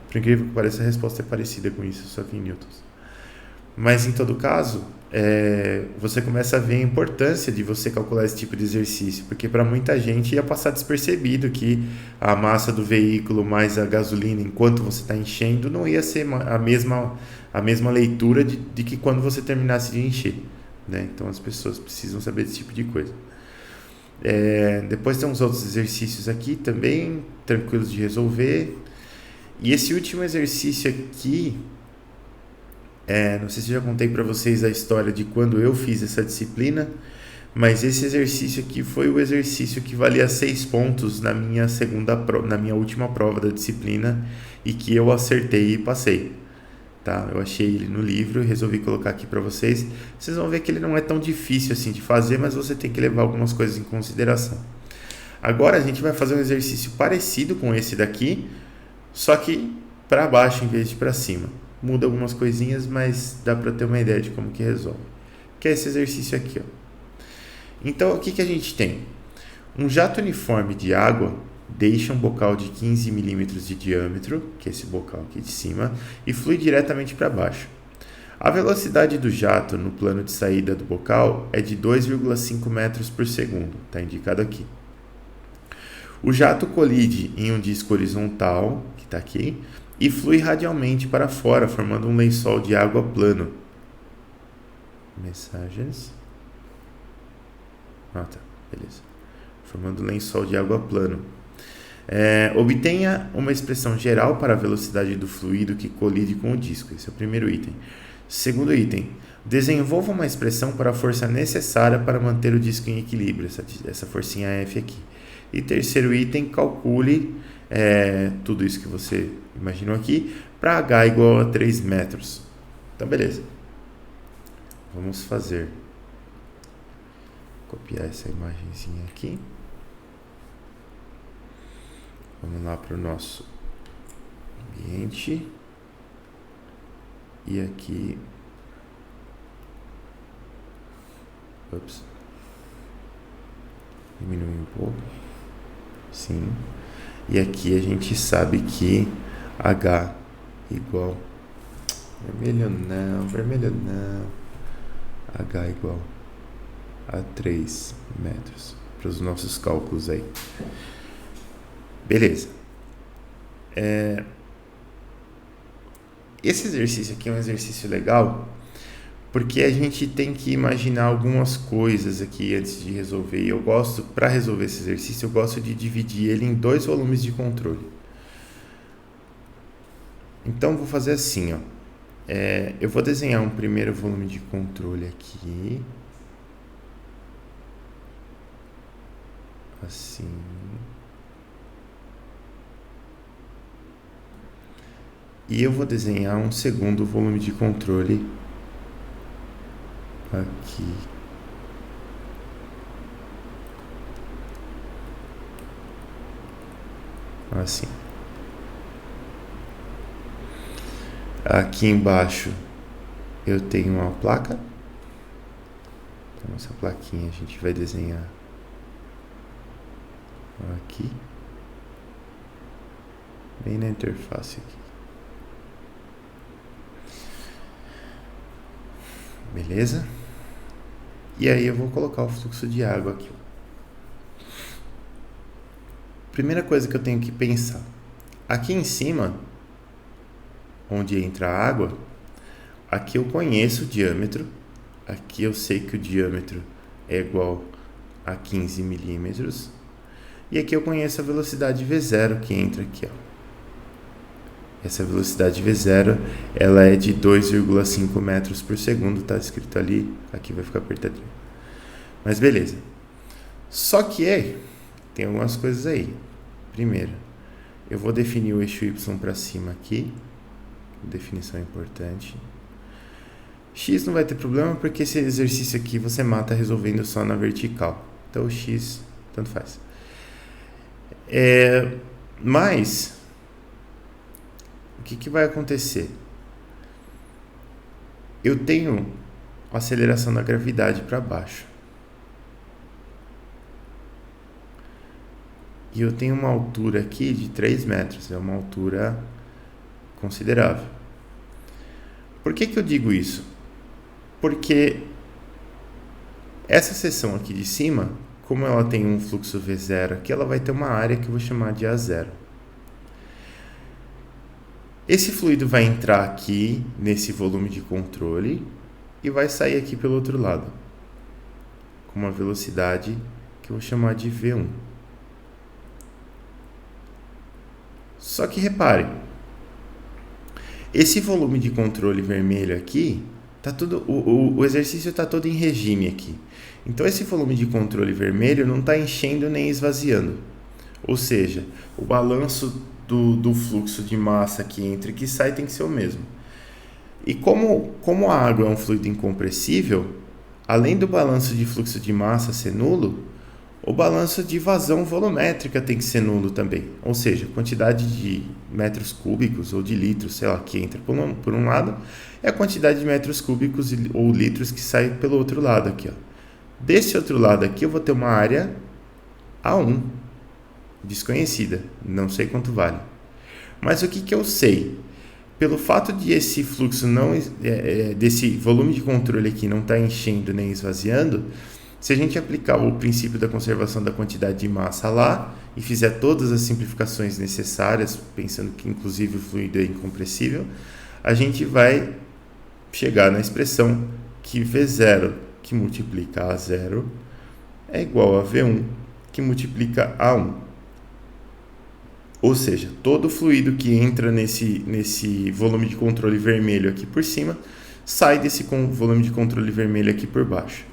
Por incrível que pareça, a resposta é parecida com isso, só que em newtons. Mas em todo caso, você começa a ver a importância de você calcular esse tipo de exercício, porque para muita gente ia passar despercebido que a massa do veículo mais a gasolina enquanto você está enchendo não ia ser a mesma leitura de que quando você terminasse de encher, né? Então as pessoas precisam saber desse tipo de coisa. Depois tem uns outros exercícios aqui também, tranquilos de resolver. E esse último exercício aqui, não sei se eu já contei para vocês a história de quando eu fiz essa disciplina, mas esse exercício aqui foi o exercício que valia 6 pontos na minha última prova da disciplina e que eu acertei e passei, tá? Eu achei ele no livro e resolvi colocar aqui para vocês. Vocês vão ver que ele não é tão difícil assim de fazer, mas você tem que levar algumas coisas em consideração. Agora a gente vai fazer um exercício parecido com esse daqui, só que para baixo em vez de para cima. Muda algumas coisinhas, mas dá para ter uma ideia de como que resolve. Que é esse exercício aqui, ó. Então, o que a gente tem? Um jato uniforme de água deixa um bocal de 15 milímetros de diâmetro, que é esse bocal aqui de cima, e flui diretamente para baixo. A velocidade do jato no plano de saída do bocal é de 2,5 metros por segundo, está indicado aqui. O jato colide em um disco horizontal, que está aqui, e flui radialmente para fora, formando um lençol de água plano. Mensagens. Tá, beleza. Formando um lençol de água plano. Obtenha uma expressão geral para a velocidade do fluido que colide com o disco. Esse é o primeiro item. Segundo item, desenvolva uma expressão para a força necessária para manter o disco em equilíbrio, essa forcinha F aqui. E terceiro item, calcule tudo isso que você imaginou aqui para H igual a 3 metros. Então, beleza. Vamos fazer. Copiar essa imagenzinha aqui. Vamos lá para o nosso ambiente. E aqui. Ops. Diminui um pouco. Sim. E aqui a gente sabe que H igual. Vermelho não. H igual a 3 metros. Para os nossos cálculos aí. Beleza. Esse exercício aqui é um exercício legal porque a gente tem que imaginar algumas coisas aqui antes de resolver. E eu gosto, para resolver esse exercício, eu gosto de dividir ele em 2 volumes de controle. Então, vou fazer assim, ó. Eu vou desenhar um primeiro volume de controle aqui. Assim. E eu vou desenhar um segundo volume de controle aqui. Assim. Aqui embaixo eu tenho uma placa. Então essa plaquinha a gente vai desenhar aqui. Bem na interface aqui. Beleza? E aí eu vou colocar o fluxo de água aqui. Primeira coisa que eu tenho que pensar. Aqui em cima, onde entra a água, aqui eu conheço o diâmetro. Aqui eu sei que o diâmetro é igual a 15 milímetros. E aqui eu conheço a velocidade V0 que entra aqui, ó. Essa velocidade V0, ela é de 2,5 metros por segundo, tá escrito ali, aqui vai ficar apertadinho. Mas beleza. Só que tem algumas coisas aí. Primeiro, eu vou definir o eixo Y para cima aqui, definição importante. X não vai ter problema porque esse exercício aqui você mata resolvendo só na vertical. Então o X, tanto faz. Mas o que vai acontecer? Eu tenho aceleração da gravidade para baixo. E eu tenho uma altura aqui de 3 metros. É uma altura considerável. Por que eu digo isso? Porque essa seção aqui de cima, como ela tem um fluxo V0 aqui, ela vai ter uma área que eu vou chamar de A0. Esse fluido vai entrar aqui nesse volume de controle e vai sair aqui pelo outro lado, com uma velocidade que eu vou chamar de V1. Só que reparem, esse volume de controle vermelho aqui, tá tudo, o exercício está todo em regime aqui. Então esse volume de controle vermelho não está enchendo nem esvaziando. Ou seja, o balanço do fluxo de massa que entra e que sai tem que ser o mesmo. E como a água é um fluido incompressível, além do balanço de fluxo de massa ser nulo, o balanço de vazão volumétrica tem que ser nulo também. Ou seja, a quantidade de metros cúbicos ou de litros, sei lá, que entra por um lado, é a quantidade de metros cúbicos ou litros que sai pelo outro lado aqui, ó. Desse outro lado aqui eu vou ter uma área A1, desconhecida, não sei quanto vale. Mas o que eu sei? Pelo fato de esse fluxo não, desse volume de controle aqui não estar enchendo nem esvaziando, se a gente aplicar o princípio da conservação da quantidade de massa lá e fizer todas as simplificações necessárias, pensando que inclusive o fluido é incompressível, a gente vai chegar na expressão que V0 que multiplica A0 é igual a V1 que multiplica A1. Ou seja, todo fluido que entra nesse volume de controle vermelho aqui por cima, sai desse volume de controle vermelho aqui por baixo.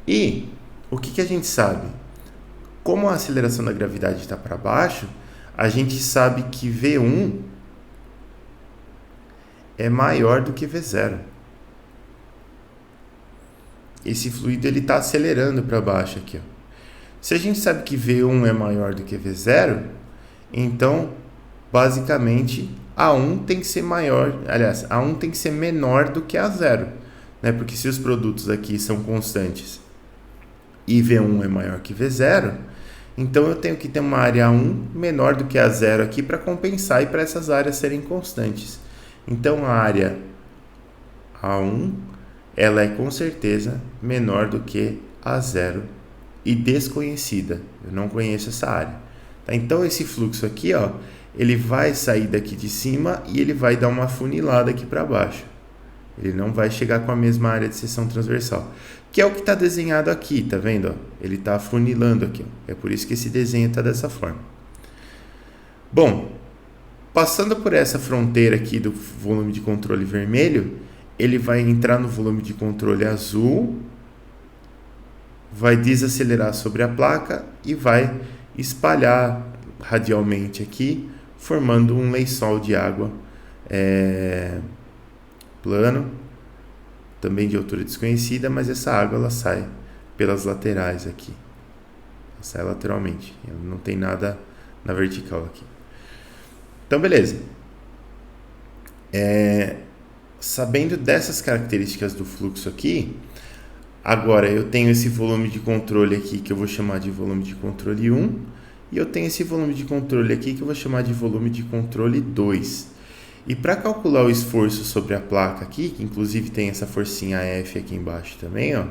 E o que a gente sabe? Como a aceleração da gravidade está para baixo, a gente sabe que V1 é maior do que V0. Esse fluido está acelerando para baixo aqui, ó. Se a gente sabe que V1 é maior do que V0, então, basicamente, A1 tem que ser maior, aliás, A1 tem que ser menor do que A0, né? Porque se os produtos aqui são constantes e V1 é maior que V0, então eu tenho que ter uma área A1 menor do que A0 aqui para compensar e para essas áreas serem constantes. Então, a área A1, ela é com certeza menor do que A0 e desconhecida. Eu não conheço essa área. Tá? Então esse fluxo aqui, ó, ele vai sair daqui de cima e ele vai dar uma funilada aqui para baixo. Ele não vai chegar com a mesma área de seção transversal, que é o que está desenhado aqui, tá vendo? Ó? Ele está afunilando aqui. Ó. É por isso que esse desenho está dessa forma. Bom, passando por essa fronteira aqui do volume de controle vermelho, ele vai entrar no volume de controle azul, vai desacelerar sobre a placa e vai espalhar radialmente aqui, formando um lençol de água plano, também de altura desconhecida, mas essa água ela sai pelas laterais aqui, ela sai lateralmente, não tem nada na vertical aqui. Então, beleza. Sabendo dessas características do fluxo aqui, agora eu tenho esse volume de controle aqui que eu vou chamar de volume de controle 1 e eu tenho esse volume de controle aqui que eu vou chamar de volume de controle 2. E para calcular o esforço sobre a placa aqui, que inclusive tem essa forcinha F aqui embaixo também, ó.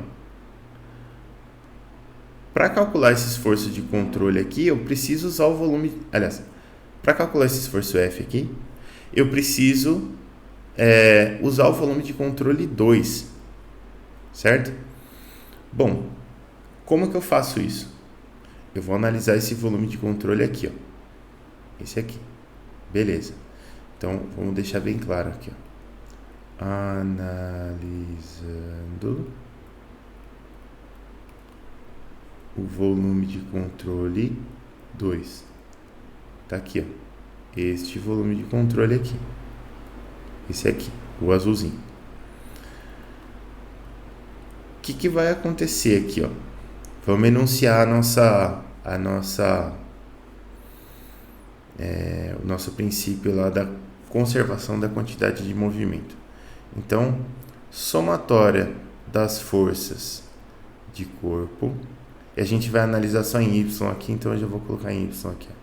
Para calcular esse esforço de controle aqui, eu preciso usar o volume... Aliás, para calcular esse esforço F aqui, eu preciso usar o volume de controle 2, certo? Bom, como que eu faço isso? Eu vou analisar esse volume de controle aqui, ó. Esse aqui. Beleza. Então, vamos deixar bem claro aqui, ó. Analisando o volume de controle 2. Tá aqui, ó. Este volume de controle aqui. Esse aqui, o azulzinho. O que vai acontecer aqui, ó? Vamos enunciar o nosso princípio lá da conservação da quantidade de movimento. Então, somatória das forças de corpo, e a gente vai analisar só em Y aqui, então eu já vou colocar em Y aqui, ó.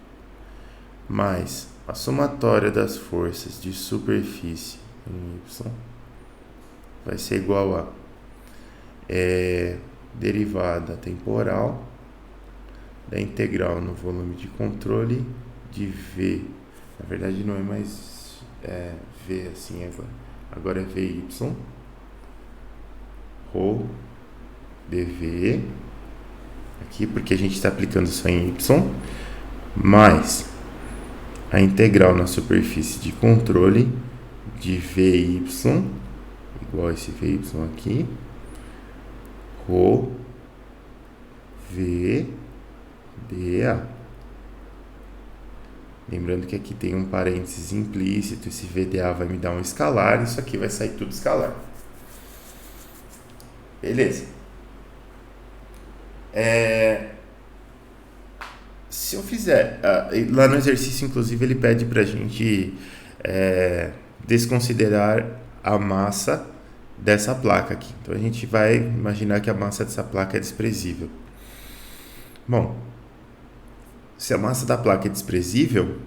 Mais a somatória das forças de superfície em Y vai ser igual a derivada temporal da integral no volume de controle de V. Na verdade não é mais V assim agora é VY ρ dV aqui, porque a gente está aplicando só em Y, mais a integral na superfície de controle de VY igual a esse VY aqui, ρ v dA. Lembrando que aqui tem um parênteses implícito, esse VDA vai me dar um escalar, isso aqui vai sair tudo escalar. Beleza. Se eu fizer, lá no exercício, inclusive, ele pede pra gente desconsiderar a massa dessa placa aqui. Então a gente vai imaginar que a massa dessa placa é desprezível. Bom, se a massa da placa é desprezível,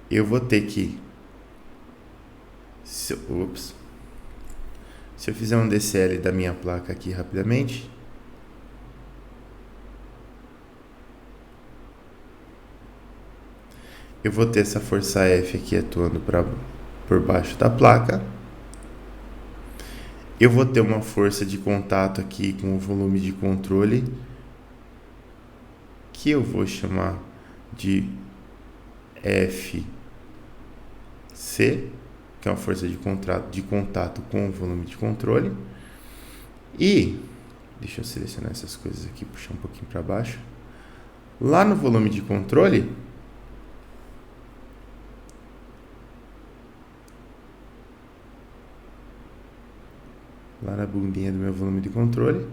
eu vou ter que... Se eu fizer um DCL da minha placa aqui rapidamente... Eu vou ter essa força F aqui atuando por baixo da placa. Eu vou ter uma força de contato aqui com o volume de controle, que eu vou chamar de FC, que é uma força de contato com o volume de controle. E, deixa eu selecionar essas coisas aqui, puxar um pouquinho para baixo. Lá no volume de controle, lá na bundinha do meu volume de controle,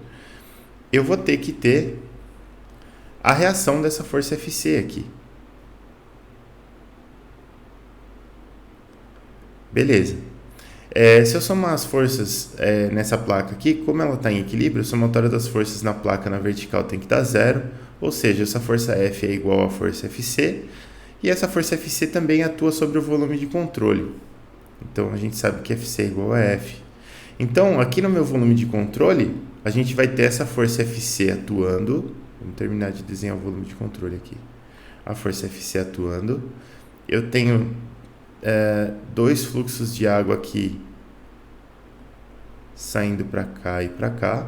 eu vou ter que ter a reação dessa força FC aqui. Beleza. Se eu somar as forças nessa placa aqui, como ela está em equilíbrio, a somatória das forças na placa na vertical tem que dar zero, ou seja, essa força F é igual à força FC, e essa força FC também atua sobre o volume de controle. Então a gente sabe que FC é igual a F. Então, aqui no meu volume de controle, a gente vai ter essa força FC atuando. Vamos terminar de desenhar o volume de controle aqui. A força FC atuando. Eu tenho dois fluxos de água aqui saindo para cá e para cá.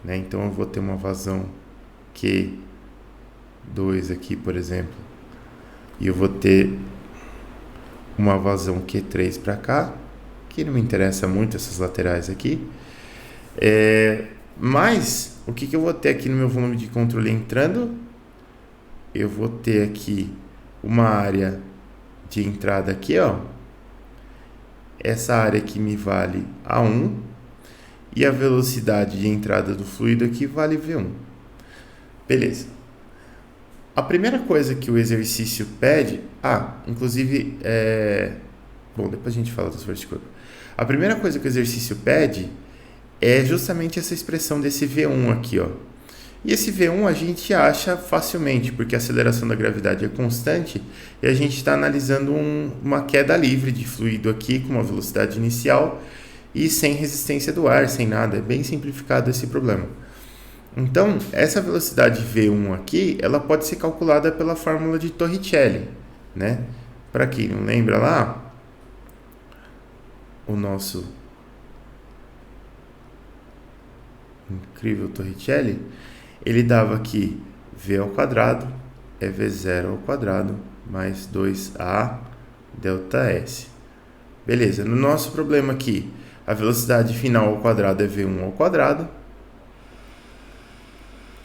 Né? Então, eu vou ter uma vazão Q2 aqui, por exemplo. E eu vou ter uma vazão Q3 para cá. Que não me interessa muito essas laterais aqui. Mas, o que eu vou ter aqui no meu volume de controle entrando? Eu vou ter aqui uma área de entrada aqui, ó. Essa área aqui me vale A1. E a velocidade de entrada do fluido aqui vale V1. Beleza. A primeira coisa que o exercício pede... inclusive... Bom, depois a gente fala das forças de corpo. A primeira coisa que o exercício pede é justamente essa expressão desse V1 aqui, ó. E esse V1 a gente acha facilmente, porque a aceleração da gravidade é constante e a gente está analisando uma queda livre de fluido aqui com uma velocidade inicial e sem resistência do ar, sem nada. É bem simplificado esse problema. Então, essa velocidade V1 aqui, ela pode ser calculada pela fórmula de Torricelli, né? Para quem não lembra lá, o nosso incrível Torricelli, ele dava aqui V ao quadrado é V0 ao quadrado mais 2A delta S. Beleza, no nosso problema aqui, a velocidade final ao quadrado é V1 ao quadrado.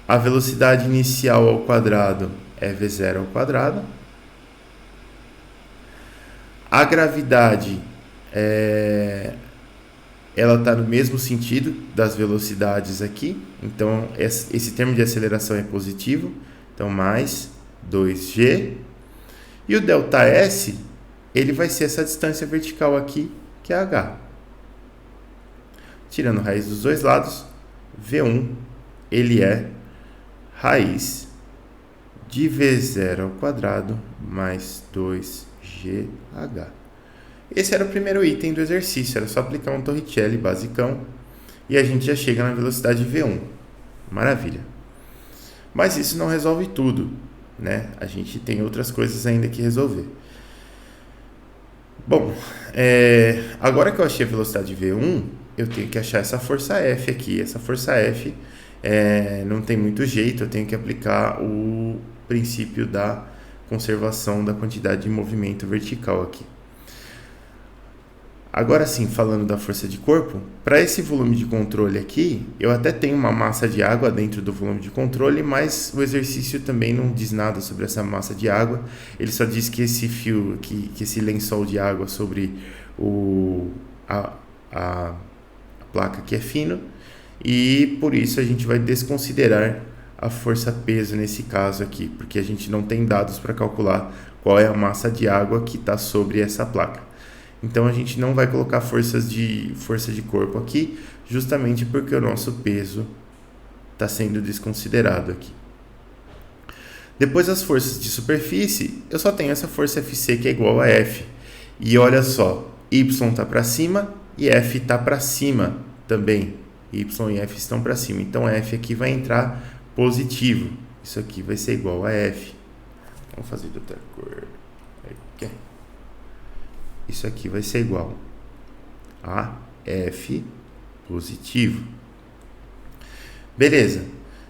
A velocidade inicial ao quadrado é V0 ao quadrado. A gravidade ela está no mesmo sentido das velocidades aqui, então esse termo de aceleração é positivo, então mais 2g, e o ΔS ele vai ser essa distância vertical aqui, que é h. Tirando raiz dos dois lados, V1 ele é raiz de V0 ao quadrado mais 2gh. Esse era o primeiro item do exercício, era só aplicar um Torricelli basicão e a gente já chega na velocidade V1. Maravilha. Mas isso não resolve tudo, né? A gente tem outras coisas ainda que resolver. Bom, agora que eu achei a velocidade V1, eu tenho que achar essa força F aqui. Essa força F não tem muito jeito, eu tenho que aplicar o princípio da conservação da quantidade de movimento vertical aqui. Agora sim, falando da força de corpo, para esse volume de controle aqui, eu até tenho uma massa de água dentro do volume de controle, mas o exercício também não diz nada sobre essa massa de água. Ele só diz que esse fio, que esse lençol de água sobre a placa aqui é fino, e por isso a gente vai desconsiderar a força-peso nesse caso aqui, porque a gente não tem dados para calcular qual é a massa de água que está sobre essa placa. Então a gente não vai colocar força de corpo aqui, justamente porque o nosso peso está sendo desconsiderado aqui. Depois as forças de superfície, eu só tenho essa força FC que é igual a F. E olha só, Y está para cima e F está para cima também. Y e F estão para cima. Então F aqui vai entrar positivo. Isso aqui vai ser igual a F. Vamos fazer de outra cor. Aqui. Isso aqui vai ser igual a F positivo. Beleza.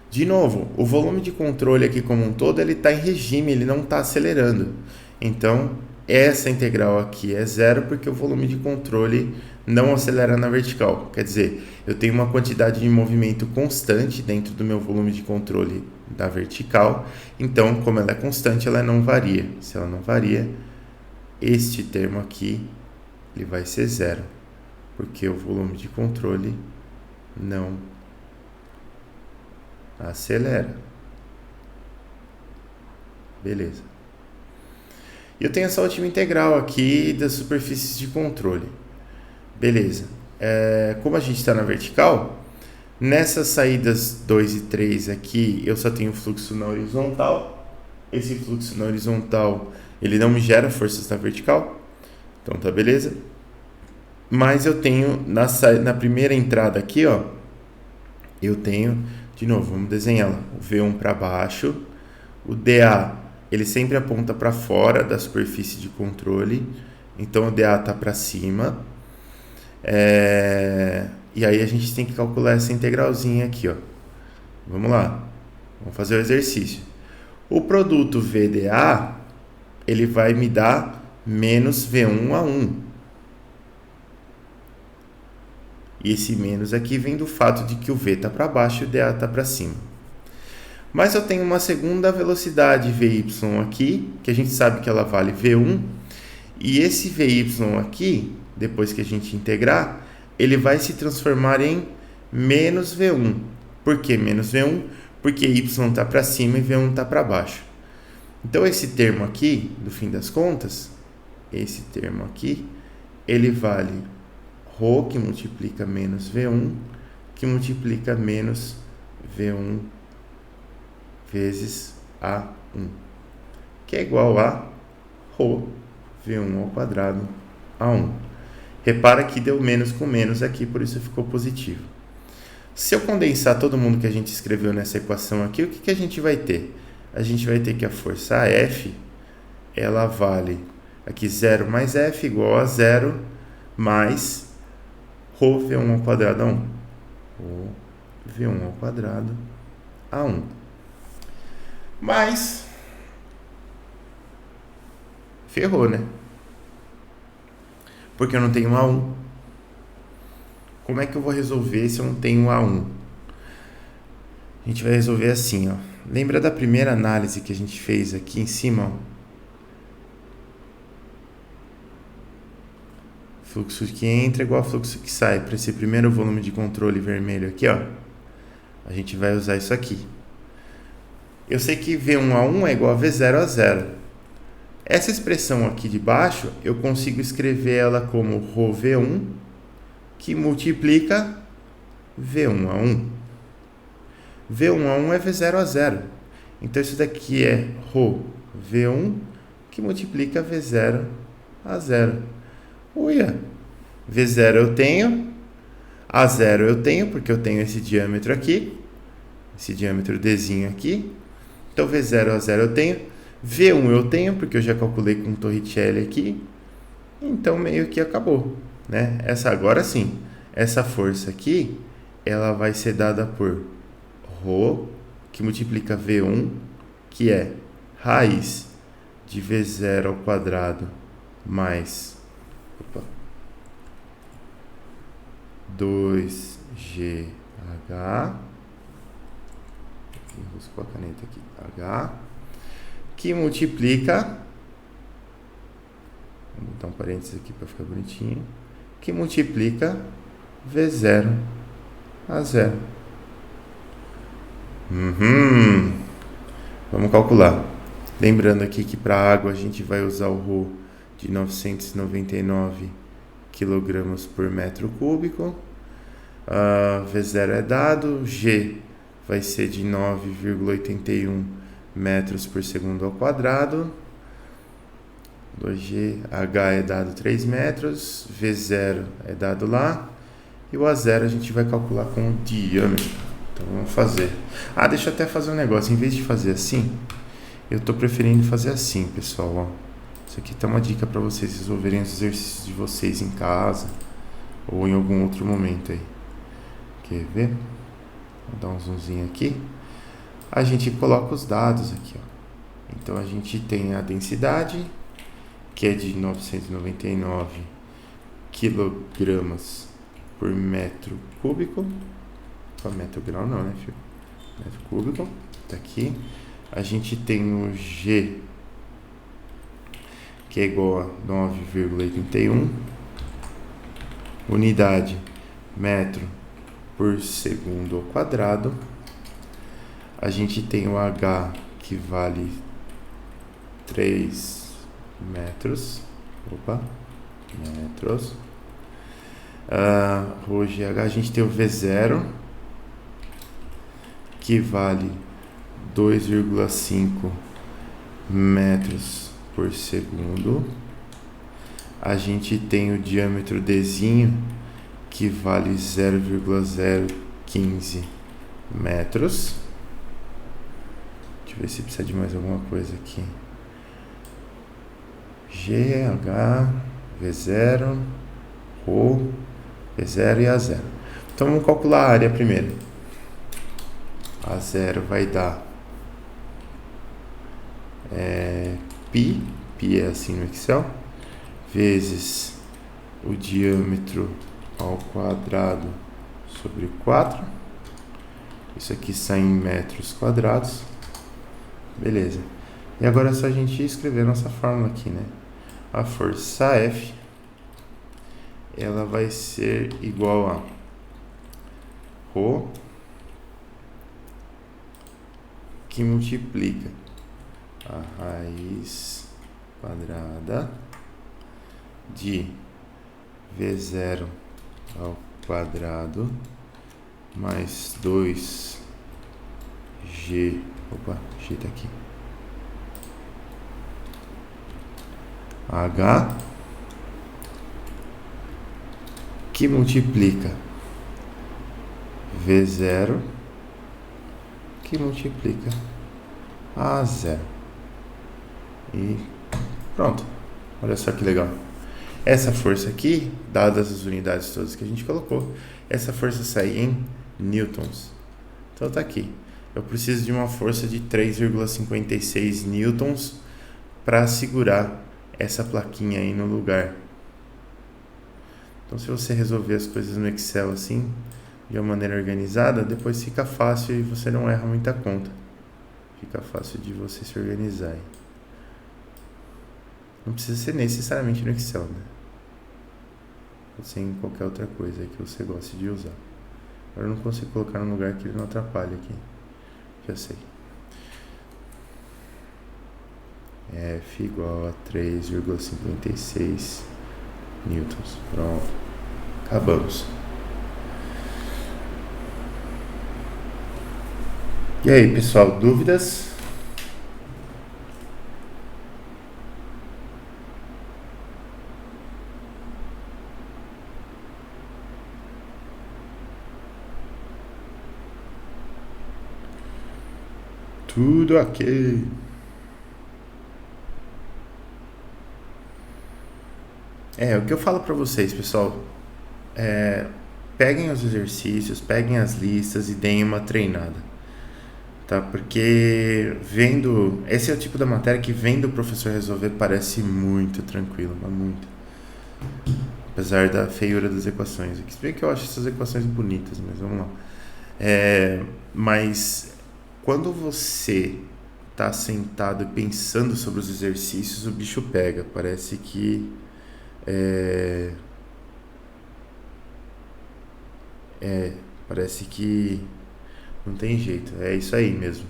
De novo, o volume de controle aqui como um todo, ele está em regime, ele não está acelerando. Então, essa integral aqui é zero porque o volume de controle não acelera na vertical. Quer dizer, eu tenho uma quantidade de movimento constante dentro do meu volume de controle da vertical. Então, como ela é constante, ela não varia. Se ela não varia, este termo aqui ele vai ser zero, porque o volume de controle não acelera. Beleza. E eu tenho essa última integral aqui das superfícies de controle. Beleza. Como a gente está na vertical, nessas saídas 2 e 3 aqui, eu só tenho fluxo na horizontal. Esse fluxo na horizontal, ele não me gera forças na vertical. Então tá beleza. Mas eu tenho na primeira entrada aqui, ó, eu tenho, de novo, vamos desenhá-la. O V1 para baixo, o DA, ele sempre aponta para fora da superfície de controle. Então o DA está para cima. E aí a gente tem que calcular essa integralzinha aqui, ó. Vamos lá. Vamos fazer o exercício. O produto VDA, ele vai me dar menos V1A1. E esse menos aqui vem do fato de que o V está para baixo e o DA está para cima. Mas eu tenho uma segunda velocidade VY aqui, que a gente sabe que ela vale V1. E esse VY aqui, depois que a gente integrar, ele vai se transformar em menos V1. Por que menos V1? Porque Y está para cima e V1 está para baixo. Então esse termo aqui, no fim das contas, esse termo aqui, ele vale ρ, que multiplica menos V1, que multiplica menos V1 vezes A1, que é igual a ρ V1 ao quadrado A1. Repara que deu menos com menos aqui, por isso ficou positivo. Se eu condensar todo mundo que a gente escreveu nessa equação aqui, o que a gente vai ter? A gente vai ter que a força F, ela vale aqui 0 mais F igual a 0 mais ρ V1 ao quadrado A1. Ρ V1 ao quadrado A1. Mas ferrou, né? Porque eu não tenho A1. Como é que eu vou resolver se eu não tenho A1? A gente vai resolver assim, ó. Lembra da primeira análise que a gente fez aqui em cima, ó? Fluxo que entra igual a fluxo que sai. Para esse primeiro volume de controle vermelho aqui, ó, a gente vai usar isso aqui. Eu sei que V1A1 é igual a V0A0. Essa expressão aqui de baixo, eu consigo escrever ela como ρV1, que multiplica V1A1. V1A1 é V0A0. Então, isso daqui é ρV1, que multiplica V0A0. Uia, V0 eu tenho, A0 eu tenho, porque eu tenho esse diâmetro aqui, esse diâmetro Dzinho aqui. Então, V0, A0 eu tenho. V1 eu tenho, porque eu já calculei com Torricelli aqui. Então, meio que acabou, né? Agora sim, essa força aqui, ela vai ser dada por ρ, que multiplica V1, que é raiz de V0 ao quadrado mais 2GH, enroscou a caneta aqui, H, que multiplica, vou botar um parênteses aqui para ficar bonitinho, que multiplica V0 a 0. Vamos calcular. Lembrando aqui que para água a gente vai usar o ρ de 999 quilogramas por metro cúbico. V0 é dado, G vai ser de 9,81 metros por segundo ao quadrado. 2G, H é dado 3 metros, V0 é dado lá, e o A0 a gente vai calcular com o diâmetro. Então vamos fazer. Deixa eu até fazer um negócio, em vez de fazer assim, eu estou preferindo fazer assim, pessoal, ó. Isso aqui tá uma dica para vocês resolverem os exercícios de vocês em casa ou em algum outro momento aí. Quer ver? Vou dar um zoomzinho aqui. A gente coloca os dados aqui, ó. Então a gente tem a densidade, que é de 999 quilogramas por metro cúbico. Metro grau não, né, filho? Metro cúbico, tá aqui. A gente tem o G, que é igual a 9,81. Unidade, metro por segundo ao quadrado. A gente tem o H, que vale 3 metros. Metros. Hoje H, a gente tem o V0, que vale 2,5 metros por segundo. A gente tem o diâmetro Dzinho, que vale 0,015 metros. Deixa eu ver se precisa de mais alguma coisa aqui. G, H, V0, Rho, V0 e A0. Então vamos calcular a área primeiro. A0 vai dar π é assim no Excel, vezes o diâmetro ao quadrado sobre 4. Isso aqui sai em metros quadrados. Beleza. E agora é só a gente escrever a nossa fórmula aqui, né? A força F, ela vai ser igual a Rho, que multiplica a raiz quadrada de V0 ao quadrado mais 2G, G tá aqui, H, que multiplica V0, que multiplica A0. E pronto. Olha só que legal. Essa força aqui, dadas as unidades todas que a gente colocou, essa força sai em newtons. Então tá aqui. Eu preciso de uma força de 3,56 newtons para segurar essa plaquinha aí no lugar. Então, se você resolver as coisas no Excel assim, de uma maneira organizada, depois fica fácil e você não erra muita conta. Fica fácil de você se organizar aí. Não precisa ser necessariamente no Excel, né? Pode ser em qualquer outra coisa que você goste de usar. Agora eu não consigo colocar num lugar que ele não atrapalhe aqui. Já sei. F igual a 3,56 newtons. Pronto. Acabamos. E aí, pessoal, dúvidas? Tudo ok. O que eu falo pra vocês, pessoal, peguem os exercícios, peguem as listas e deem uma treinada, tá? Porque esse é o tipo da matéria que vendo o professor resolver parece muito tranquilo, mas muito. Apesar da feiura das equações. Se bem que eu acho essas equações bonitas, mas vamos lá. Mas quando você tá sentado pensando sobre os exercícios, o bicho pega. Parece que parece que não tem jeito. É isso aí mesmo.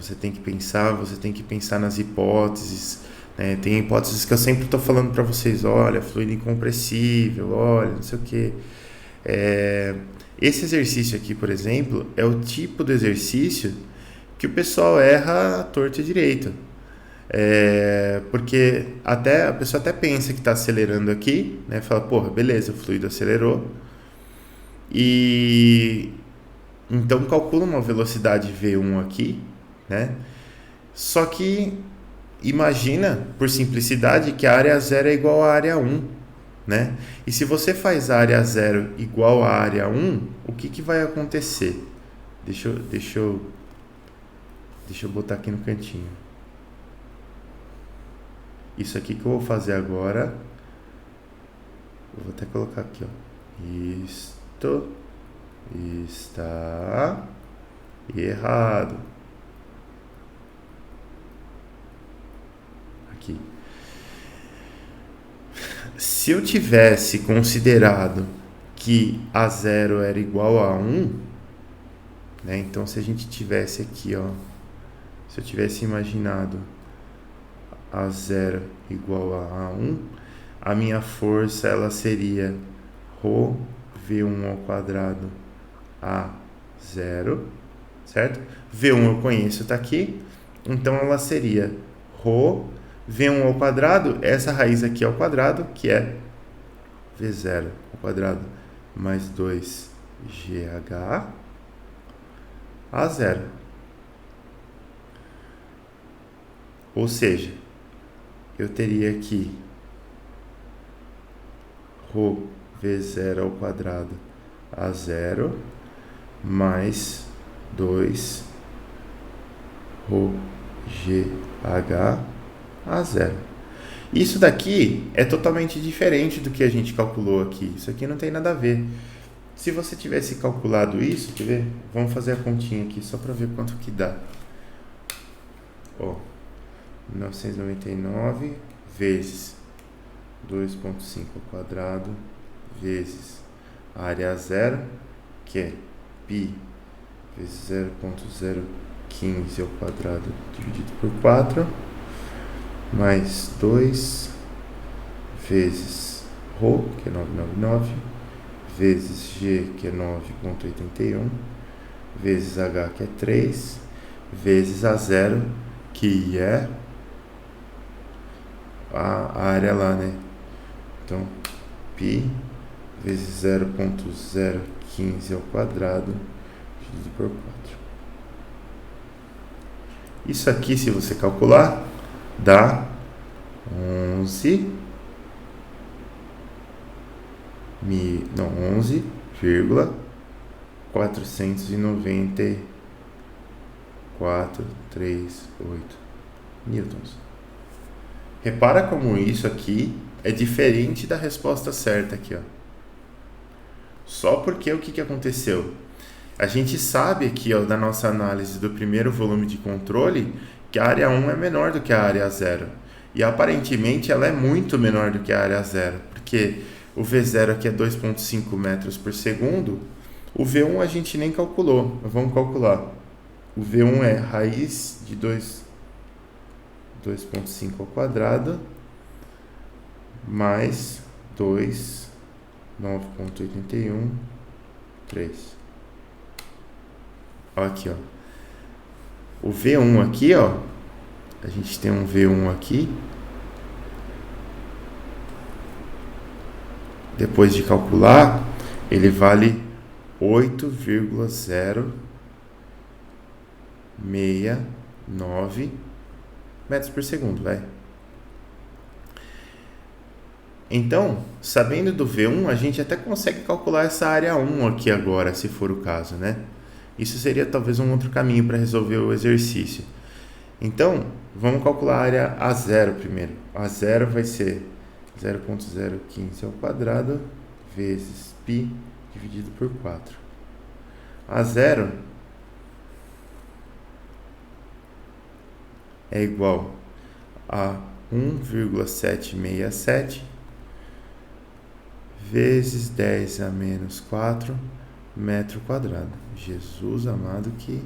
Você tem que pensar nas hipóteses, Tem hipóteses que eu sempre estou falando para vocês, olha, fluido incompressível, olha, não sei o que. Esse exercício aqui, por exemplo, é o tipo do exercício que o pessoal erra torto e direito. Porque a pessoa até pensa que está acelerando aqui, né? Fala, porra, beleza, o fluido acelerou. E então calcula uma velocidade V1 aqui, né? Só que imagina, por simplicidade, que a área 0 é igual à área 1, né? E se você faz a área 0 igual à área 1, o que vai acontecer? Deixa eu botar aqui no cantinho. Isso aqui que eu vou fazer agora, eu vou até colocar aqui, ó. Isto está errado. Aqui. Se eu tivesse considerado que a 0 era igual a 1, né? Então se a gente tivesse aqui, ó, se eu tivesse imaginado a 0 igual a 1, a minha força ela seria ρ V1 ao quadrado a 0, certo? V1 eu conheço, tá aqui. Então ela seria ρ V1 ao quadrado, essa raiz aqui ao quadrado, que é V0 ao quadrado mais 2GH a 0. Ou seja, eu teria aqui ρ V0 ao quadrado a 0 mais 2 ρGH a 0. Isso daqui é totalmente diferente do que a gente calculou aqui. Isso aqui não tem nada a ver. Se você tivesse calculado isso, quer ver? Vamos fazer a continha aqui só para ver quanto que dá. Ó, 1999 vezes 2,5 ao quadrado vezes a área 0, que é π vezes 0,015 ao quadrado dividido por 4, mais 2 vezes ρ, que é 999, vezes g, que é 9,81, vezes h, que é 3, vezes a 0, que é a área lá, né? Então, π vezes 0,015 ao quadrado dividido por 4. Isso aqui, se você calcular, dá 11,49438 newtons. Repara como isso aqui é diferente da resposta certa aqui, ó. Só porque o que aconteceu? A gente sabe aqui, ó, da nossa análise do primeiro volume de controle, que a área 1 é menor do que a área 0. E aparentemente ela é muito menor do que a área 0, porque o V0 aqui é 2,5 metros por segundo. O V1 a gente nem calculou, mas vamos calcular. O V1 é raiz de 2,5 ao quadrado mais 2, 9,81, 3. Aqui, ó. O V1 aqui, ó. A gente tem um V1 aqui. Depois de calcular, ele vale 8,069 metros por segundo, vai. Então, sabendo do V1, a gente até consegue calcular essa área 1 aqui agora, se for o caso, né? Isso seria talvez um outro caminho para resolver o exercício. Então, vamos calcular a área A0 primeiro. A0 vai ser 0,015 ao quadrado vezes π dividido por 4. A0 é igual a 1,767 vezes 10 a menos 4 metro quadrado. Jesus amado, que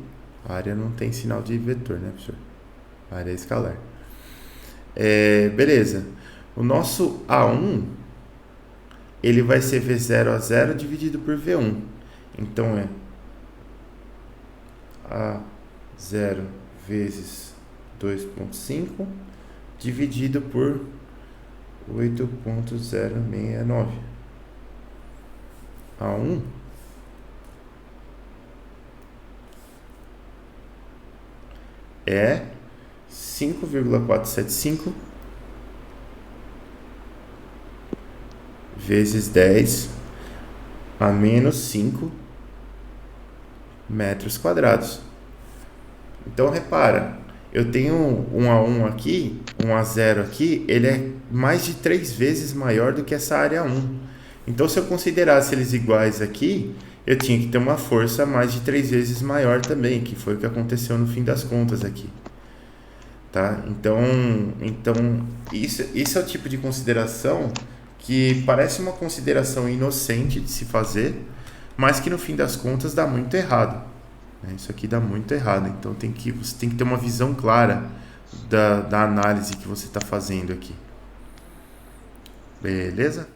a área não tem sinal de vetor, né, professor? A área é escalar. Beleza. O nosso A1, ele vai ser V0 a 0 dividido por V1. Então é A0 vezes 2,5 dividido por 8,069. A1 é 5,475 vezes 10 a menos 5 metros quadrados. Então repara, eu tenho um A1 aqui, um A0 aqui, ele é mais de 3 vezes maior do que essa área 1. Então se eu considerasse eles iguais aqui, eu tinha que ter uma força mais de 3 vezes maior também, que foi o que aconteceu no fim das contas aqui. Tá? Então isso é o tipo de consideração que parece uma consideração inocente de se fazer, mas que no fim das contas dá muito errado. Isso aqui dá muito errado. Então você tem que ter uma visão clara da análise que você está fazendo aqui. Beleza?